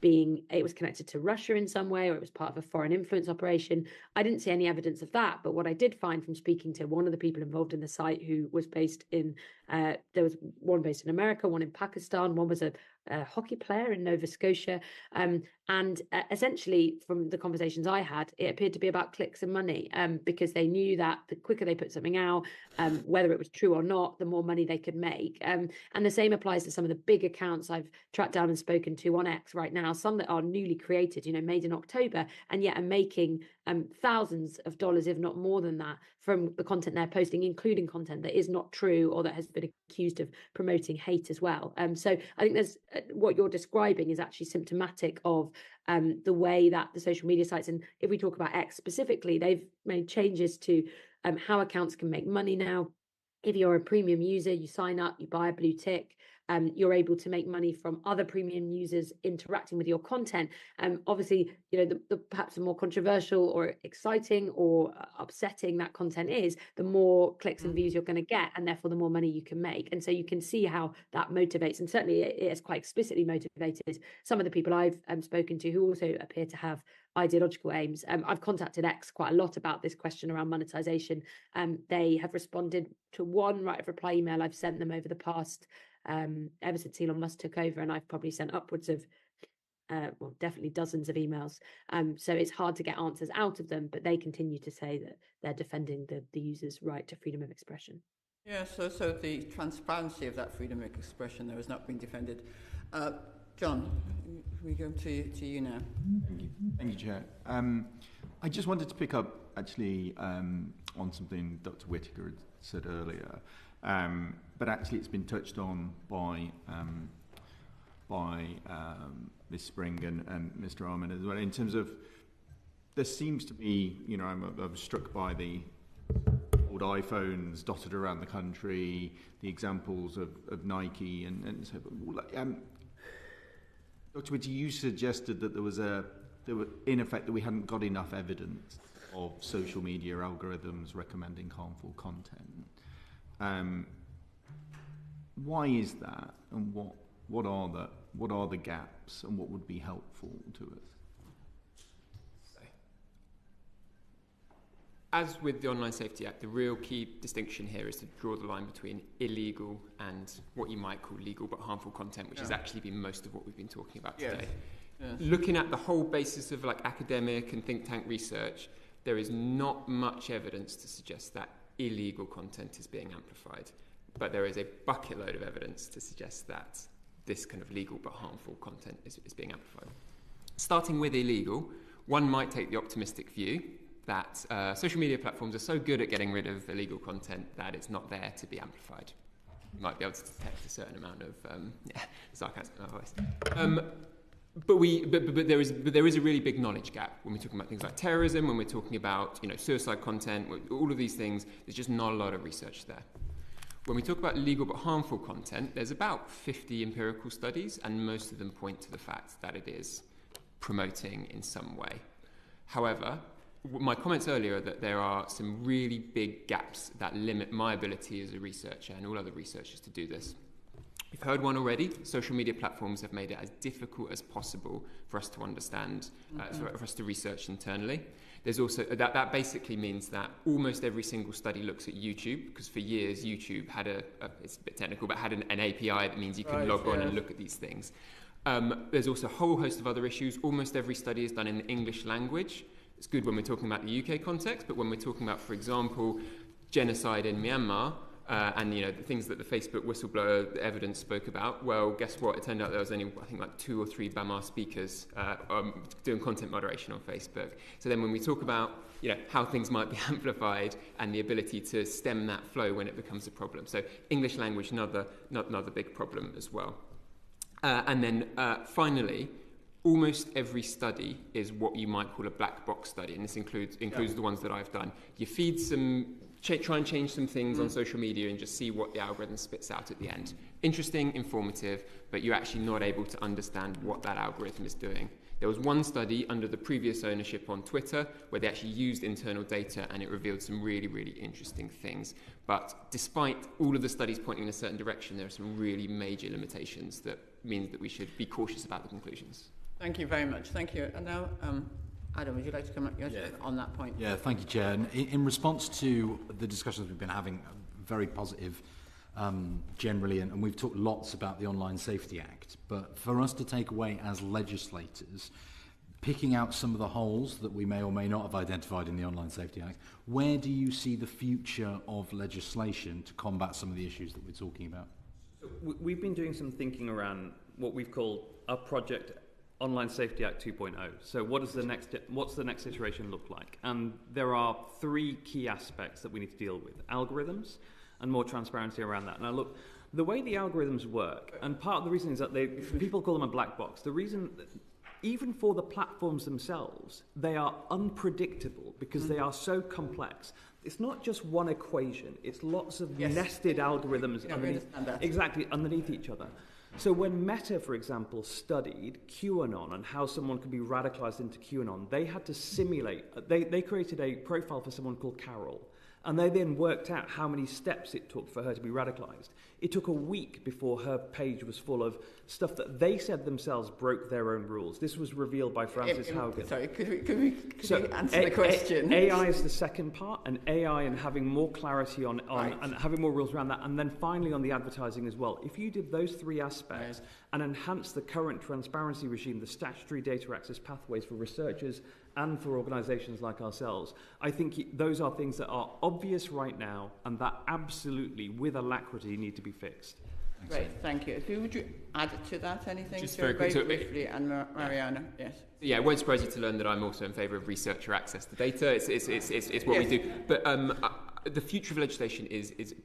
Speaker 13: connected to Russia in some way, or it was part of a foreign influence operation. I didn't see any evidence of that, but what I did find from speaking to one of the people involved in the site, who was based in, there was one based in America, one in Pakistan, one was a hockey player in Nova Scotia, and essentially from the conversations I had, it appeared to be about clicks and money, because they knew that the quicker they put something out, whether it was true or not, the more money they could make. And the same applies to some of the big accounts I've tracked down and spoken to on X right now, some that are newly created, made in October, and yet are making thousands of dollars, if not more than that, from the content they're posting, including content that is not true or that has been accused of promoting hate as well. So I think there's what you're describing is actually symptomatic of the way that the social media sites, and if we talk about X specifically, they've made changes to how accounts can make money now. If you're a premium user, you sign up, you buy a blue tick, you're able to make money from other premium users interacting with your content. Obviously, the perhaps the more controversial or exciting or upsetting that content is, the more clicks and views you're going to get, and therefore the more money you can make. And so you can see how that motivates, and certainly it has quite explicitly motivated some of the people I've spoken to, who also appear to have ideological aims. I've contacted X quite a lot about this question around monetization. They have responded to one right of reply email I've sent them over the past, ever since Elon Musk took over, and I've probably sent upwards of, definitely dozens of emails. So it's hard to get answers out of them, but they continue to say that they're defending the user's right to freedom of expression.
Speaker 1: Yeah, so the transparency of that freedom of expression there has not been defended. John, we go to you now.
Speaker 19: Thank you, Chair. I just wanted to pick up actually on something Dr. Whittaker had said earlier, but actually it's been touched on by Ms. Spring and Mr. Ahmed as well, in terms of there seems to be, I was struck by the old iPhones dotted around the country, the examples of Nike and so Dr. Whittaker, you suggested that there was in effect that we hadn't got enough evidence of social media algorithms recommending harmful content. Why is that, and what are the gaps, and what would be helpful to us?
Speaker 14: As with the Online Safety Act, the real key distinction here is to draw the line between illegal and what you might call legal but harmful content, which has actually been most of what we've been talking about today. Yes. Looking at the whole basis of academic and think tank research, there is not much evidence to suggest that illegal content is being amplified, but there is a bucket load of evidence to suggest that this kind of legal but harmful content is being amplified. Starting with illegal, one might take the optimistic view that social media platforms are so good at getting rid of illegal content that it's not there to be amplified. You might be able to detect a certain amount of sarcasm in our voice. But there is a really big knowledge gap when we're talking about things like terrorism, when we're talking about suicide content, all of these things. There's just not a lot of research there. When we talk about legal but harmful content, there's about 50 empirical studies, and most of them point to the fact that it is promoting in some way. However, my comments earlier are that there are some really big gaps that limit my ability as a researcher and all other researchers to do this. You've heard one already. Social media platforms have made it as difficult as possible for us to understand, for us to research internally. There's also, that basically means that almost every single study looks at YouTube, because for years YouTube had it's a bit technical, but had an API that means you can log on and look at these things. There's also a whole host of other issues. Almost every study is done in the English language. It's good when we're talking about the UK context, but when we're talking about, for example, genocide in Myanmar, and the things that the Facebook whistleblower evidence spoke about, well, guess what? It turned out there was only, I think, 2 or 3 Bama speakers doing content moderation on Facebook. So then when we talk about how things might be amplified and the ability to stem that flow when it becomes a problem. So English language, another big problem as well. And then finally, almost every study is what you might call a black box study, and this includes the ones that I've done. You feed try and change some things on social media and just see what the algorithm spits out at the end. Interesting, informative, but you're actually not able to understand what that algorithm is doing. There was one study under the previous ownership on Twitter where they actually used internal data and it revealed some really, really interesting things. But despite all of the studies pointing in a certain direction, there are some really major limitations that means that we should be cautious about the conclusions.
Speaker 1: Thank you very much. Thank you. And now, Adam, would you like to come up on that point?
Speaker 11: Yeah, thank you, Chair. And in response to the discussions we've been having, very positive generally, and we've talked lots about the Online Safety Act, but for us to take away as legislators, picking out some of the holes that we may or may not have identified in the Online Safety Act, where do you see the future of legislation to combat some of the issues that we're talking about?
Speaker 12: So we've been doing some thinking around what we've called a project Online Safety Act 2.0. So what's the next iteration look like? And there are three key aspects that we need to deal with: algorithms and more transparency around that. Now look, the way the algorithms work, and part of the reason is that people call them a black box. The reason, even for the platforms themselves, they are unpredictable because they are so complex. It's not just one equation, it's lots of nested algorithms underneath each other. So when Meta, for example, studied QAnon and how someone could be radicalized into QAnon, they had to simulate, they created a profile for someone called Carol, and they then worked out how many steps it took for her to be radicalized. It took a week before her page was full of stuff that they said themselves broke their own rules. This was revealed by Frances Haugen.
Speaker 1: Sorry, could we answer the question?
Speaker 12: AI is the second part, and AI and having more clarity on and having more rules around that, and then finally on the advertising as well. If you did those three aspects and enhance the current transparency regime, the statutory data access pathways for researchers and for organisations like ourselves, I think those are things that are obvious right now and that absolutely, with alacrity, need to be fixed.
Speaker 1: Great, thank you. Would you add to that anything?
Speaker 14: Just very quick.
Speaker 1: Briefly, and Mariana, yes.
Speaker 14: Yeah, it won't surprise you to learn that I'm also in favour of researcher access to data. It's what we do. But the future of legislation is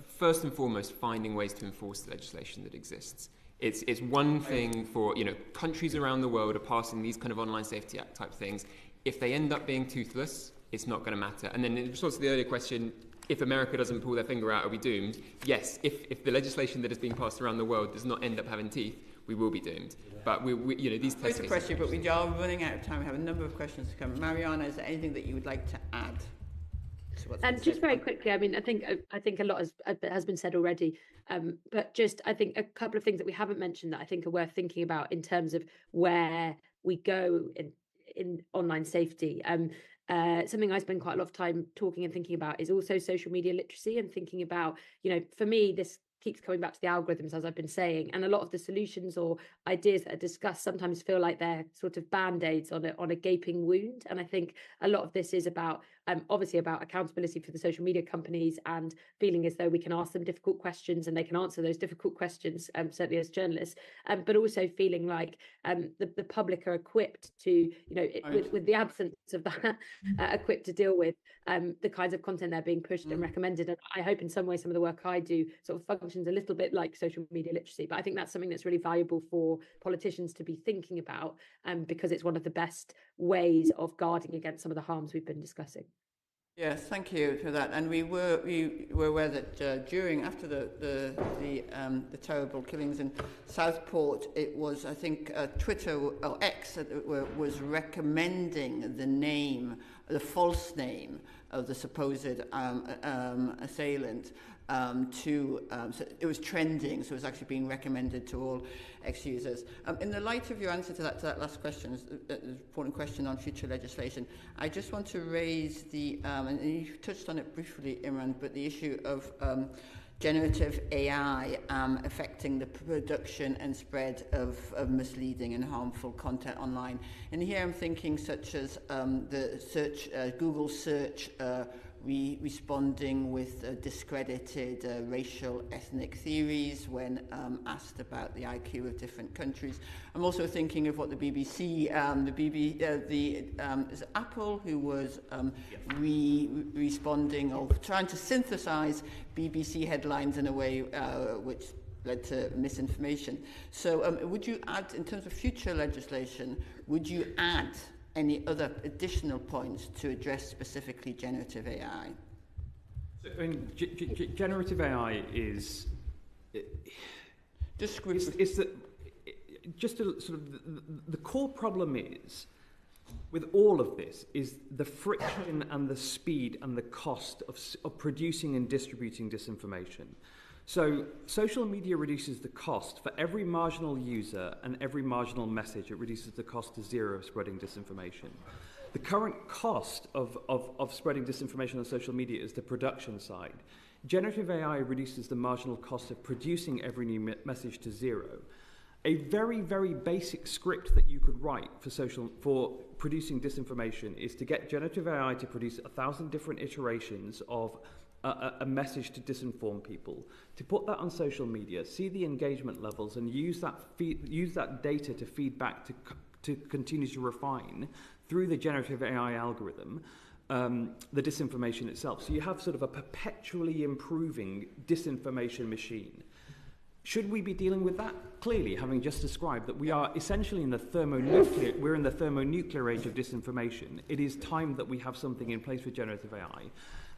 Speaker 14: first and foremost finding ways to enforce the legislation that exists. It's one thing for, countries around the world are passing these kind of Online Safety Act type things. If they end up being toothless, it's not going to matter. And then in response to the earlier question, if America doesn't pull their finger out, are we doomed? Yes, if the legislation that is being passed around the world does not end up having teeth, we will be doomed. But these test cases...
Speaker 1: question, but we are running out of time. We have a number of questions to come. Mariana, is there anything that you would like to add?
Speaker 13: And just very quickly, I mean, I think a lot has been said already, but just I think a couple of things that we haven't mentioned that I think are worth thinking about in terms of where we go in online safety. Something I spend quite a lot of time talking and thinking about is also social media literacy, and thinking about, for me, this keeps coming back to the algorithms, as I've been saying, and a lot of the solutions or ideas that are discussed sometimes feel like they're sort of band-aids on a gaping wound. And I think a lot of this is about obviously about accountability for the social media companies and feeling as though we can ask them difficult questions and they can answer those difficult questions, certainly as journalists, but also feeling like the public are equipped to, with the absence of that, equipped to deal with the kinds of content they're being pushed and recommended. And I hope in some way some of the work I do sort of functions a little bit like social media literacy, but I think that's something that's really valuable for politicians to be thinking about, because it's one of the best ways of guarding against some of the harms we've been discussing.
Speaker 1: Yes, thank you for that. And we were aware that after the terrible killings in Southport, it was, I think, Twitter or X was recommending the false name of the supposed assailant. So it was trending, so it was actually being recommended to all ex-users. In the light of your answer to that last question, the important question on future legislation, I just want to raise and you touched on it briefly, Imran, but the issue of generative AI affecting the production and spread of misleading and harmful content online. And here I'm thinking such as Google search, responding with discredited racial ethnic theories when asked about the IQ of different countries. I'm also thinking of what the BBC, is it Apple, who was responding or trying to synthesize BBC headlines in a way which led to misinformation. So would you add, in terms of future legislation, would you add any other additional points to address specifically generative AI?
Speaker 12: So, I mean, generative AI is...
Speaker 1: Just
Speaker 12: the core problem is, with all of this, is the friction and the speed and the cost of producing and distributing disinformation. So social media reduces the cost for every marginal user and every marginal message. It reduces the cost to zero of spreading disinformation. The current cost of spreading disinformation on social media is the production side. Generative AI reduces the marginal cost of producing every new message to zero. A very, very basic script that you could write for producing disinformation is to get generative AI to produce 1,000 different iterations of a message to disinform people, to put that on social media, see the engagement levels, and use that data to feed back to continue to refine through the generative AI algorithm the disinformation itself. So you have sort of a perpetually improving disinformation machine. Should we be dealing with that? Clearly, having just described that we are essentially in the thermonuclear age of disinformation, it is time that we have something in place with generative AI.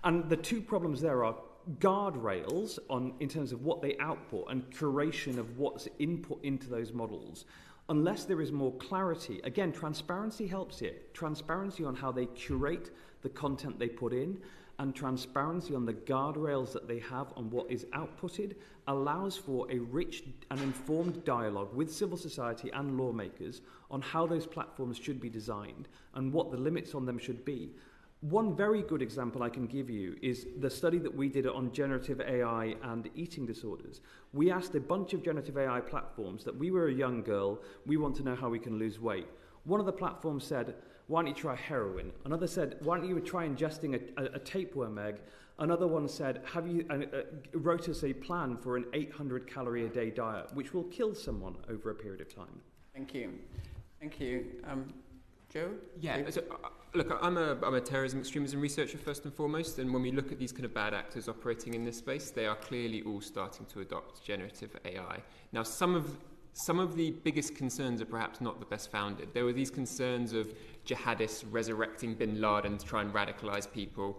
Speaker 12: And the two problems there are guardrails in terms of what they output and curation of what's input into those models. Unless there is more clarity, again, transparency helps it. Transparency on how they curate the content they put in, and transparency on the guardrails that they have on what is outputted allows for a rich and informed dialogue with civil society and lawmakers on how those platforms should be designed and what the limits on them should be. One very good example I can give you is the study that we did on generative AI and eating disorders. We asked a bunch of generative AI platforms that we were a young girl, we want to know how we can lose weight. One of the platforms said, why don't you try heroin? Another said, why don't you try ingesting a tapeworm egg? Another one said, wrote us a plan for an 800 calorie a day diet, which will kill someone over a period of time.
Speaker 1: Thank you. Thank you. Joe?
Speaker 14: Yeah, so, look, I'm a terrorism extremism researcher first and foremost, and when we look at these kind of bad actors operating in this space, they are clearly all starting to adopt generative AI. Now, some of the biggest concerns are perhaps not the best founded. There were these concerns of jihadists resurrecting bin Laden to try and radicalize people.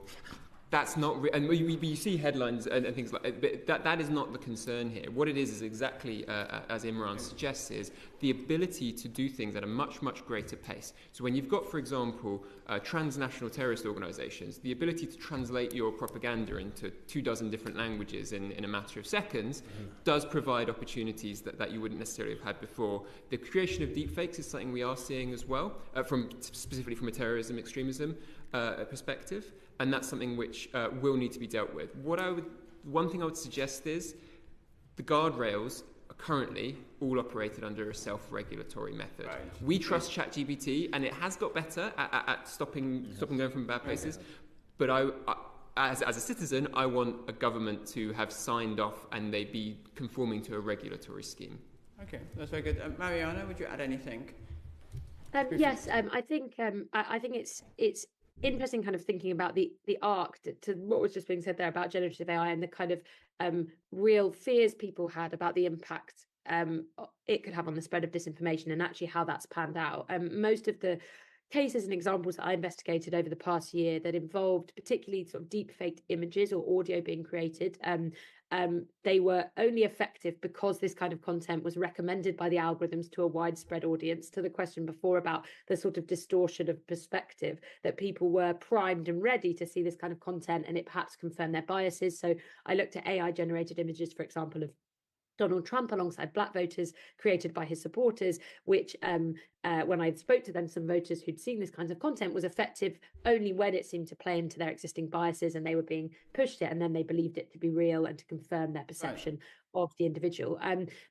Speaker 14: That's not, and you see headlines and things like that. That is not the concern here. What it is exactly as Imran suggests, is the ability to do things at a much, much greater pace. So when you've got, for example, transnational terrorist organizations, the ability to translate your propaganda into 24 different languages in a matter of seconds does provide opportunities that you wouldn't necessarily have had before. The creation of deepfakes is something we are seeing as well, specifically from a terrorism extremism perspective. And that's something which will need to be dealt with. One thing I would suggest is the guardrails are currently all operated under a self-regulatory method. Right. We trust ChatGPT, and it has got better at stopping going from bad places. But as a citizen, I want a government to have signed off and they be conforming to a regulatory scheme.
Speaker 1: Okay, that's very good. Mariana, would you add anything?
Speaker 13: Yes, I think it's interesting kind of thinking about the arc to what was just being said there about generative AI and the kind of real fears people had about the impact it could have on the spread of disinformation and actually how that's panned out. Most of the cases and examples that I investigated over the past year that involved particularly sort of deep-faked images or audio being created, they were only effective because this kind of content was recommended by the algorithms to a widespread audience. To the question before about the sort of distortion of perspective, that people were primed and ready to see this kind of content and it perhaps confirmed their biases. So I looked at AI-generated images, for example, of Donald Trump alongside black voters created by his supporters, which when I spoke to them, some voters who'd seen this kind of content, was effective only when it seemed to play into their existing biases and they were being pushed it, and then they believed it to be real and to confirm their perception of the individual.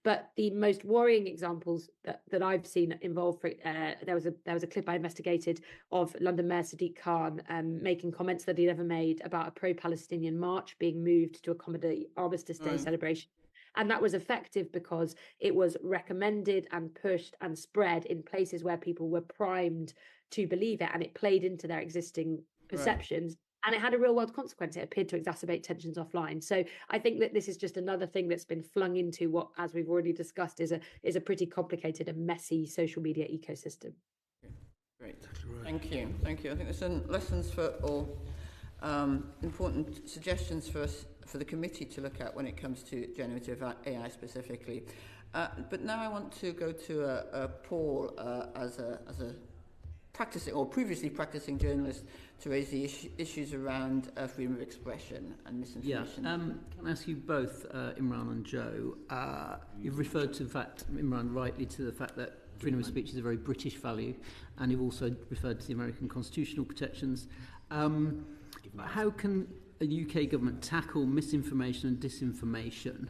Speaker 13: But the most worrying examples that I've seen involve, there was a clip I investigated of London Mayor Sadiq Khan making comments that he'd ever made about a pro-Palestinian march being moved to accommodate Armistice Day celebration. And that was effective because it was recommended and pushed and spread in places where people were primed to believe it, and it played into their existing perceptions. And it had a real world consequence. It appeared to exacerbate tensions offline. So I think that this is just another thing that's been flung into what, as we've already discussed, is a pretty complicated and messy social media ecosystem.
Speaker 1: Great. Thank you. Thank you. I think there's some lessons for all, important suggestions for us, for the committee to look at when it comes to generative AI specifically. But now I want to go to Paul as a practicing or previously practicing journalist to raise the issues around freedom of expression and misinformation.
Speaker 9: Yeah, can I ask you both, Imran and Joe, you've referred to the fact, Imran, rightly to the fact that freedom of speech is a very British value, and you've also referred to the American constitutional protections. How can a UK government tackle misinformation and disinformation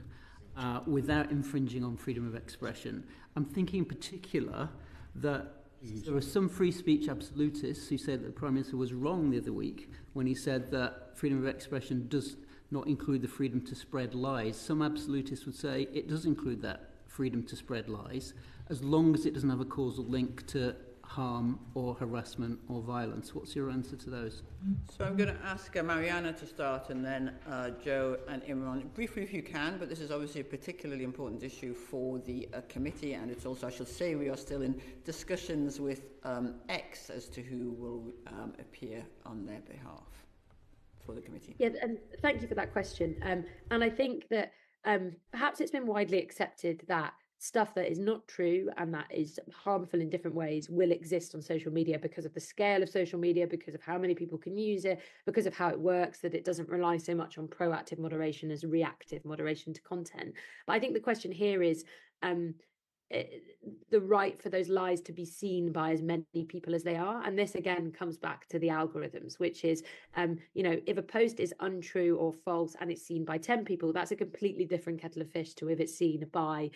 Speaker 9: without infringing on freedom of expression? I'm thinking in particular that there are some free speech absolutists who say that the Prime Minister was wrong the other week when he said that freedom of expression does not include the freedom to spread lies. Some absolutists would say it does include that freedom to spread lies, as long as it doesn't have a causal link to harm or harassment or violence. What's your answer to those?
Speaker 1: So I'm going to ask Mariana to start, and then Joe and Imran, briefly if you can, but this is obviously a particularly important issue for the committee, and it's also, I should say, we are still in discussions with X as to who will appear on their behalf for the committee.
Speaker 13: Yeah, and thank you for that question. And I think that perhaps it's been widely accepted that stuff that is not true and that is harmful in different ways will exist on social media because of the scale of social media, because of how many people can use it, because of how it works, that it doesn't rely so much on proactive moderation as reactive moderation to content. But I think the question here is the right for those lies to be seen by as many people as they are. And this again comes back to the algorithms, which is, if a post is untrue or false and it's seen by 10 people, that's a completely different kettle of fish to if it's seen by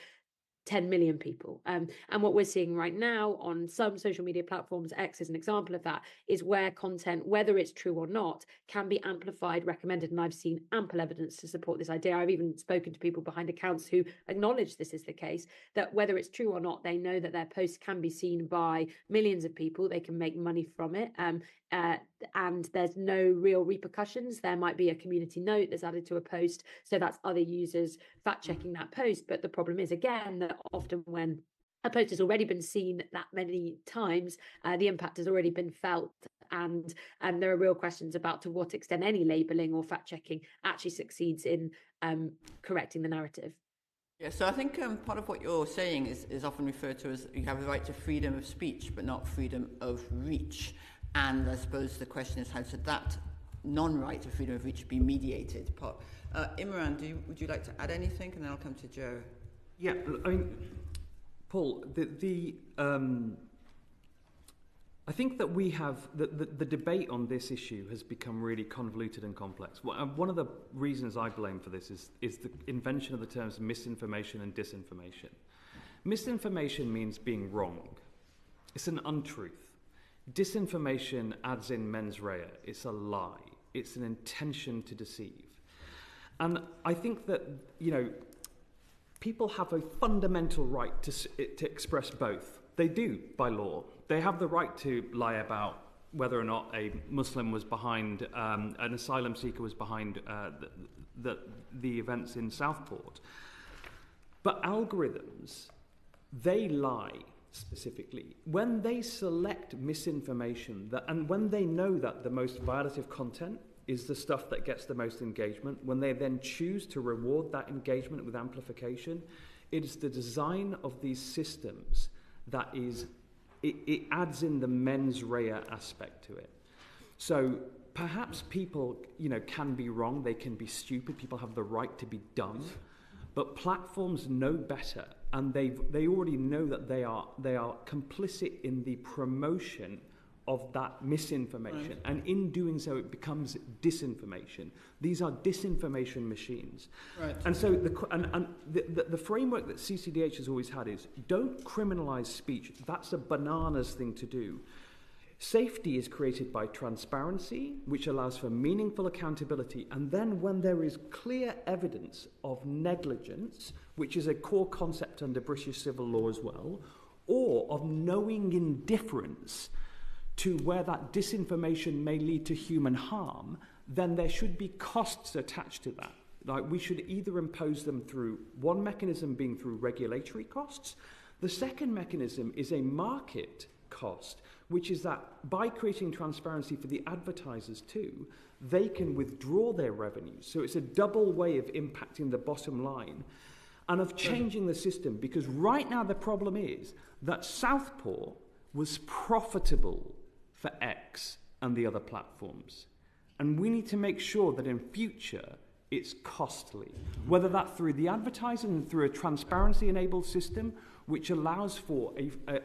Speaker 13: 10 million people. And what we're seeing right now on some social media platforms, X is an example of that, is where content, whether it's true or not, can be amplified, recommended. And I've seen ample evidence to support this idea. I've even spoken to people behind accounts who acknowledge this is the case, that whether it's true or not, they know that their posts can be seen by millions of people. They can make money from it. And there's no real repercussions. There might be a community note that's added to a post, so that's other users fact-checking that post. But the problem is, again, that often when a post has already been seen that many times, the impact has already been felt, and there are real questions about to what extent any labelling or fact-checking actually succeeds in correcting the narrative.
Speaker 1: Yeah, so I think part of what you're saying is often referred to as you have the right to freedom of speech, but not freedom of reach. And I suppose the question is, how should that non-right to freedom of reach be mediated? Imran, would you like to add anything? And then I'll come to Joe.
Speaker 12: Yeah, I mean, Paul, I think that we have the debate on this issue has become really convoluted and complex. One of the reasons I blame for this is the invention of the terms misinformation and disinformation. Misinformation means being wrong. It's an untruth. Disinformation adds in mens rea. It's a lie. It's an intention to deceive. And I think that, people have a fundamental right to express both. They do, by law. They have the right to lie about whether or not a Muslim was behind, an asylum seeker was behind the events in Southport. But algorithms, they lie specifically. When they select misinformation, and when they know that the most violative content is the stuff that gets the most engagement, when they then choose to reward that engagement with amplification, it is the design of these systems that is, it adds in the mens rea aspect to it. So perhaps people, can be wrong, they can be stupid, people have the right to be dumb, but platforms know better, and they already know that they are complicit in the promotion of that misinformation, right. And in doing so, it becomes disinformation. These are disinformation machines, right. And so the framework that CCDH has always had is don't criminalize speech. That's a bananas thing to do. Safety is created by transparency, which allows for meaningful accountability, and then when there is clear evidence of negligence, which is a core concept under British civil law as well, or of knowing indifference
Speaker 20: to where that disinformation may lead to human harm, then there should be costs attached to that. Like, we should either impose them through one mechanism being through regulatory costs. The second mechanism is a market cost, which is that by creating transparency for the advertisers too, they can withdraw their revenues. So it's a double way of impacting the bottom line and of changing the system, because right now the problem is that Southport was profitable for X and the other platforms. And we need to make sure that in future it's costly, whether that's through the advertising and through a transparency-enabled system which allows for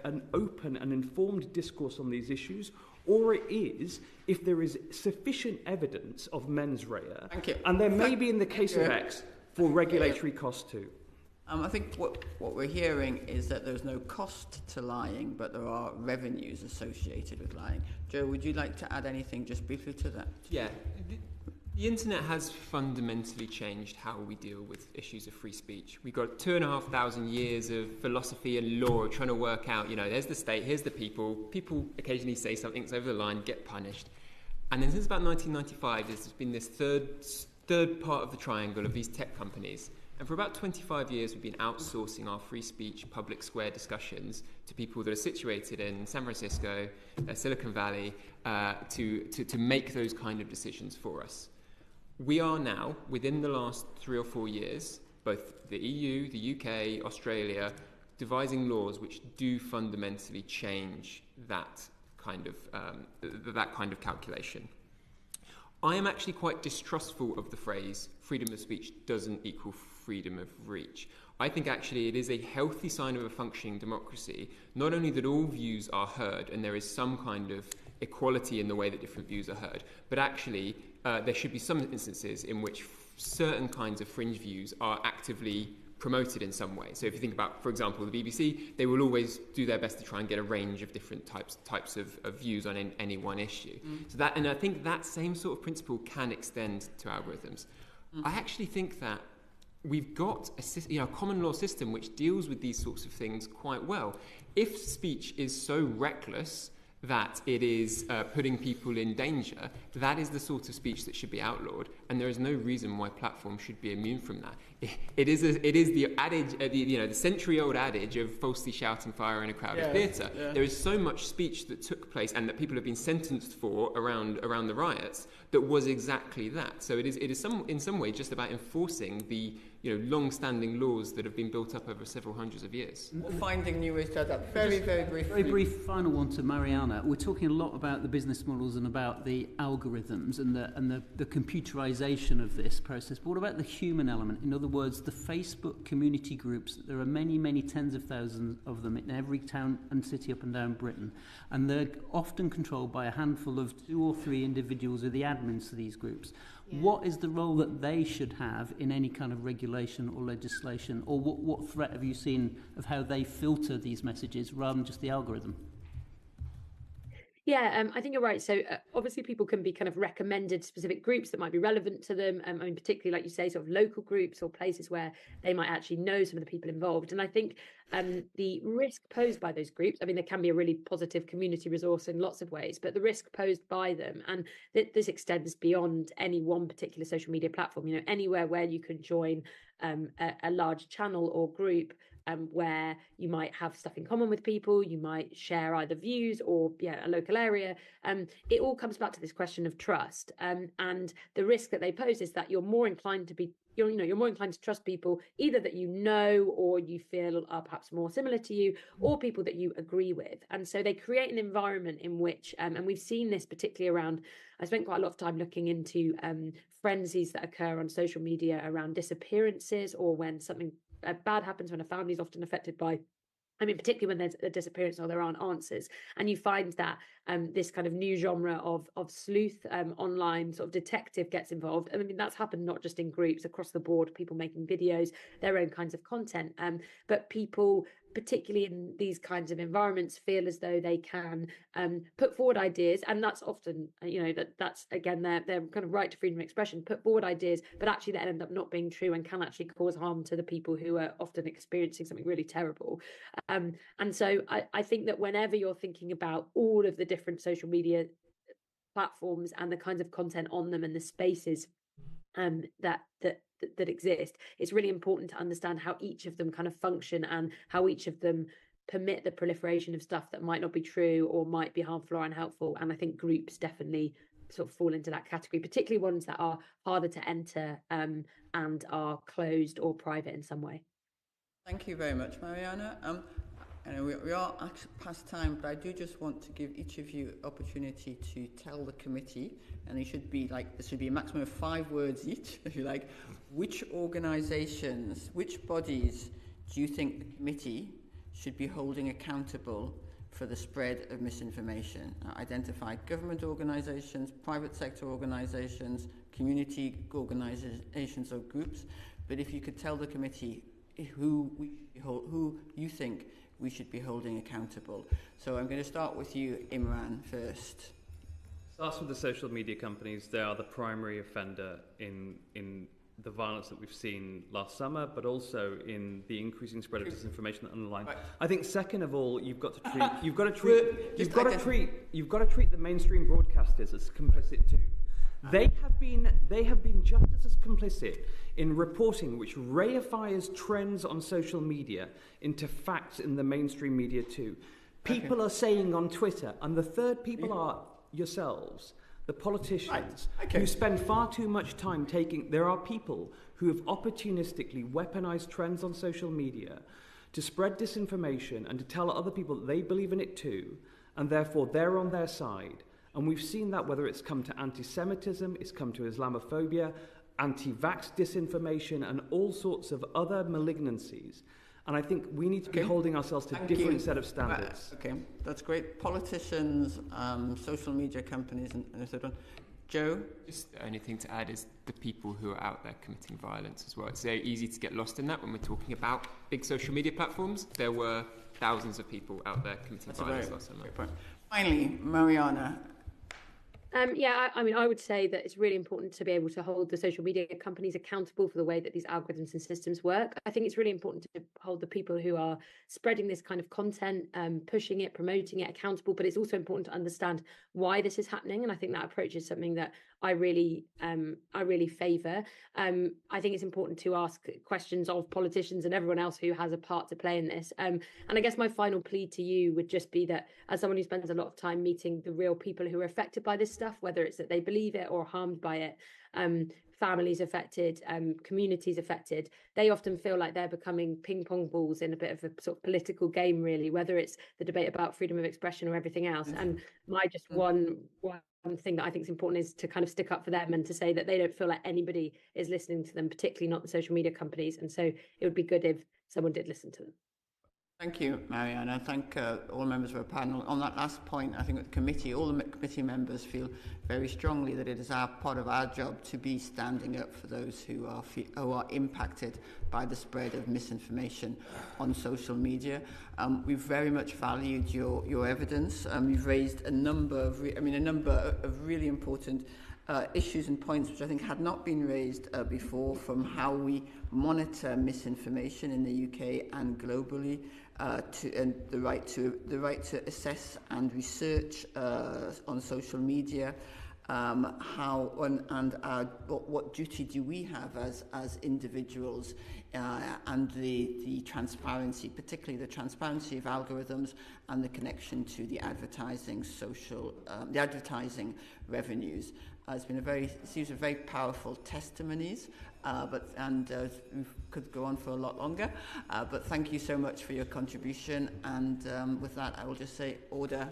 Speaker 20: an open and informed discourse on these issues, or it is if there is sufficient evidence of mens rea, and there may be in the case of X for regulatory costs too.
Speaker 1: I think what we're hearing is that there's no cost to lying, but there are revenues associated with lying. Joe, would you like to add anything just briefly to that?
Speaker 14: Yeah. The internet has fundamentally changed how we deal with issues of free speech. We've got 2,500 years of philosophy and law trying to work out, there's the state, here's the people. People occasionally say something's over the line, get punished. And then since about 1995, there's been this third part of the triangle of these tech companies. And for about 25 years, we've been outsourcing our free speech public square discussions to people that are situated in San Francisco, Silicon Valley, to make those kind of decisions for us. We are now, within the last 3 or 4 years, both the EU, the UK, Australia, devising laws which do fundamentally change that kind of calculation. I am actually quite distrustful of the phrase freedom of speech doesn't equal freedom of reach. I think actually it is a healthy sign of a functioning democracy, not only that all views are heard and there is some kind of equality in the way that different views are heard, but actually there should be some instances in which certain kinds of fringe views are actively promoted in some way. So if you think about, for example, the BBC, they will always do their best to try and get a range of different types of views on any one issue. So that, and I think that same sort of principle can extend to algorithms. I actually think that we've got a common law system which deals with these sorts of things quite well. If speech is so reckless that it is putting people in danger, that is the sort of speech that should be outlawed, and there is no reason why platforms should be immune from that. It is the adage, the century-old adage of falsely shouting fire in a crowded theatre. Yeah. There is so much speech that took place and that people have been sentenced for around the riots that was exactly that. So it is in some way just about enforcing the long-standing laws that have been built up over several hundreds of years.
Speaker 1: Finding new ways to add that. Very briefly.
Speaker 9: Very brief final one to Mariana. We're talking a lot about the business models and about the algorithms and the computerization of this process. But what about the human element? In other words, the Facebook community groups. There are many, many tens of thousands of them in every town and city up and down Britain. And they're often controlled by a handful of 2 or 3 individuals who are the admins to these groups. Yeah. What is the role that they should have in any kind of regulation or legislation? Or what threat have you seen of how they filter these messages rather than just the algorithm?
Speaker 13: Yeah, I think you're right. So obviously people can be kind of recommended specific groups that might be relevant to them. Particularly, like you say, sort of local groups or places where they might actually know some of the people involved. And I think the risk posed by those groups, there can be a really positive community resource in lots of ways, but the risk posed by them, and this extends beyond any one particular social media platform, anywhere where you can join a large channel or group where you might have stuff in common with people, you might share either views or a local area. It all comes back to this question of trust, and the risk that they pose is that you're more inclined to trust people either that you know or you feel are perhaps more similar to you, or people that you agree with. And so they create an environment in which, and we've seen this particularly around, I spent quite a lot of time looking into frenzies that occur on social media around disappearances, or when something bad happens, when a family is often affected by, particularly when there's a disappearance or there aren't answers. And you find that this kind of new genre of sleuth online sort of detective gets involved. That's happened not just in groups across the board, people making videos, their own kinds of content, but people particularly in these kinds of environments, feel as though they can put forward ideas, and that's often, that's again their kind of right to freedom of expression, put forward ideas, but actually that end up not being true and can actually cause harm to the people who are often experiencing something really terrible. And so I think that whenever you're thinking about all of the different social media platforms and the kinds of content on them and the spaces that exist, it's really important to understand how each of them kind of function and how each of them permit the proliferation of stuff that might not be true or might be harmful or unhelpful. And I think groups definitely sort of fall into that category, particularly ones that are harder to enter and are closed or private in some way.
Speaker 1: Thank you very much, Mariana. And we are actually past time, but I do just want to give each of you opportunity to tell the committee, and it should be like, there should be a maximum of 5 words each, if you like, which organisations, which bodies do you think the committee should be holding accountable for the spread of misinformation? Identify government organisations, private sector organisations, community organisations or groups, but if you could tell the committee who you think we should be holding accountable. So I'm going to start with you, Imran, first.
Speaker 12: Starts with the social media companies. They are the primary offender in the violence that we've seen last summer, but also in the increasing spread of disinformation online.
Speaker 14: Right.
Speaker 12: I think second of all, you've got to treat the mainstream broadcasters as complicit too. They have been just as complicit in reporting which reifies trends on social media into facts in the mainstream media too. People are saying on Twitter, and the third people are yourselves, the politicians, who spend far too much time there are people who have opportunistically weaponized trends on social media to spread disinformation and to tell other people that they believe in it too, and therefore they're on their side. And we've seen that whether it's come to anti-Semitism, it's come to Islamophobia, anti-vax disinformation, and all sorts of other malignancies. And I think we need to be holding ourselves to a different set of standards.
Speaker 1: Okay, that's great. Politicians, social media companies, and a third one. Joe?
Speaker 14: Just the only thing to add is the people who are out there committing violence as well. It's very easy to get lost in that when we're talking about big social media platforms. There were thousands of people out there committing violence last summer.
Speaker 1: Finally, Mariana.
Speaker 13: I would say that it's really important to be able to hold the social media companies accountable for the way that these algorithms and systems work. I think it's really important to hold the people who are spreading this kind of content, pushing it, promoting it, accountable, but it's also important to understand why this is happening. And I think that approach is something that I really favour. I think it's important to ask questions of politicians and everyone else who has a part to play in this. And I guess my final plea to you would just be that, as someone who spends a lot of time meeting the real people who are affected by this stuff, whether it's that they believe it or harmed by it, families affected, communities affected, they often feel like they're becoming ping pong balls in a bit of a sort of political game, really, whether it's the debate about freedom of expression or everything else. And my just one thing that I think is important is to kind of stick up for them and to say that they don't feel like anybody is listening to them, particularly not the social media companies. And so it would be good if someone did listen to them.
Speaker 1: Thank you, Mariana. Thank all members of our panel. On that last point, I think the committee, all the committee members feel very strongly that it is part of our job to be standing up for those who are impacted by the spread of misinformation on social media. We've very much valued your evidence. You've raised a number of really important issues and points which I think had not been raised before, from how we monitor misinformation in the UK and globally, and the right to assess and research on social media, what duty do we have as individuals, and the transparency, particularly the transparency of algorithms and the connection to the advertising revenues. It's been a series of very powerful testimonies, we could go on for a lot longer. But thank you so much for your contribution. And with that, I will just say order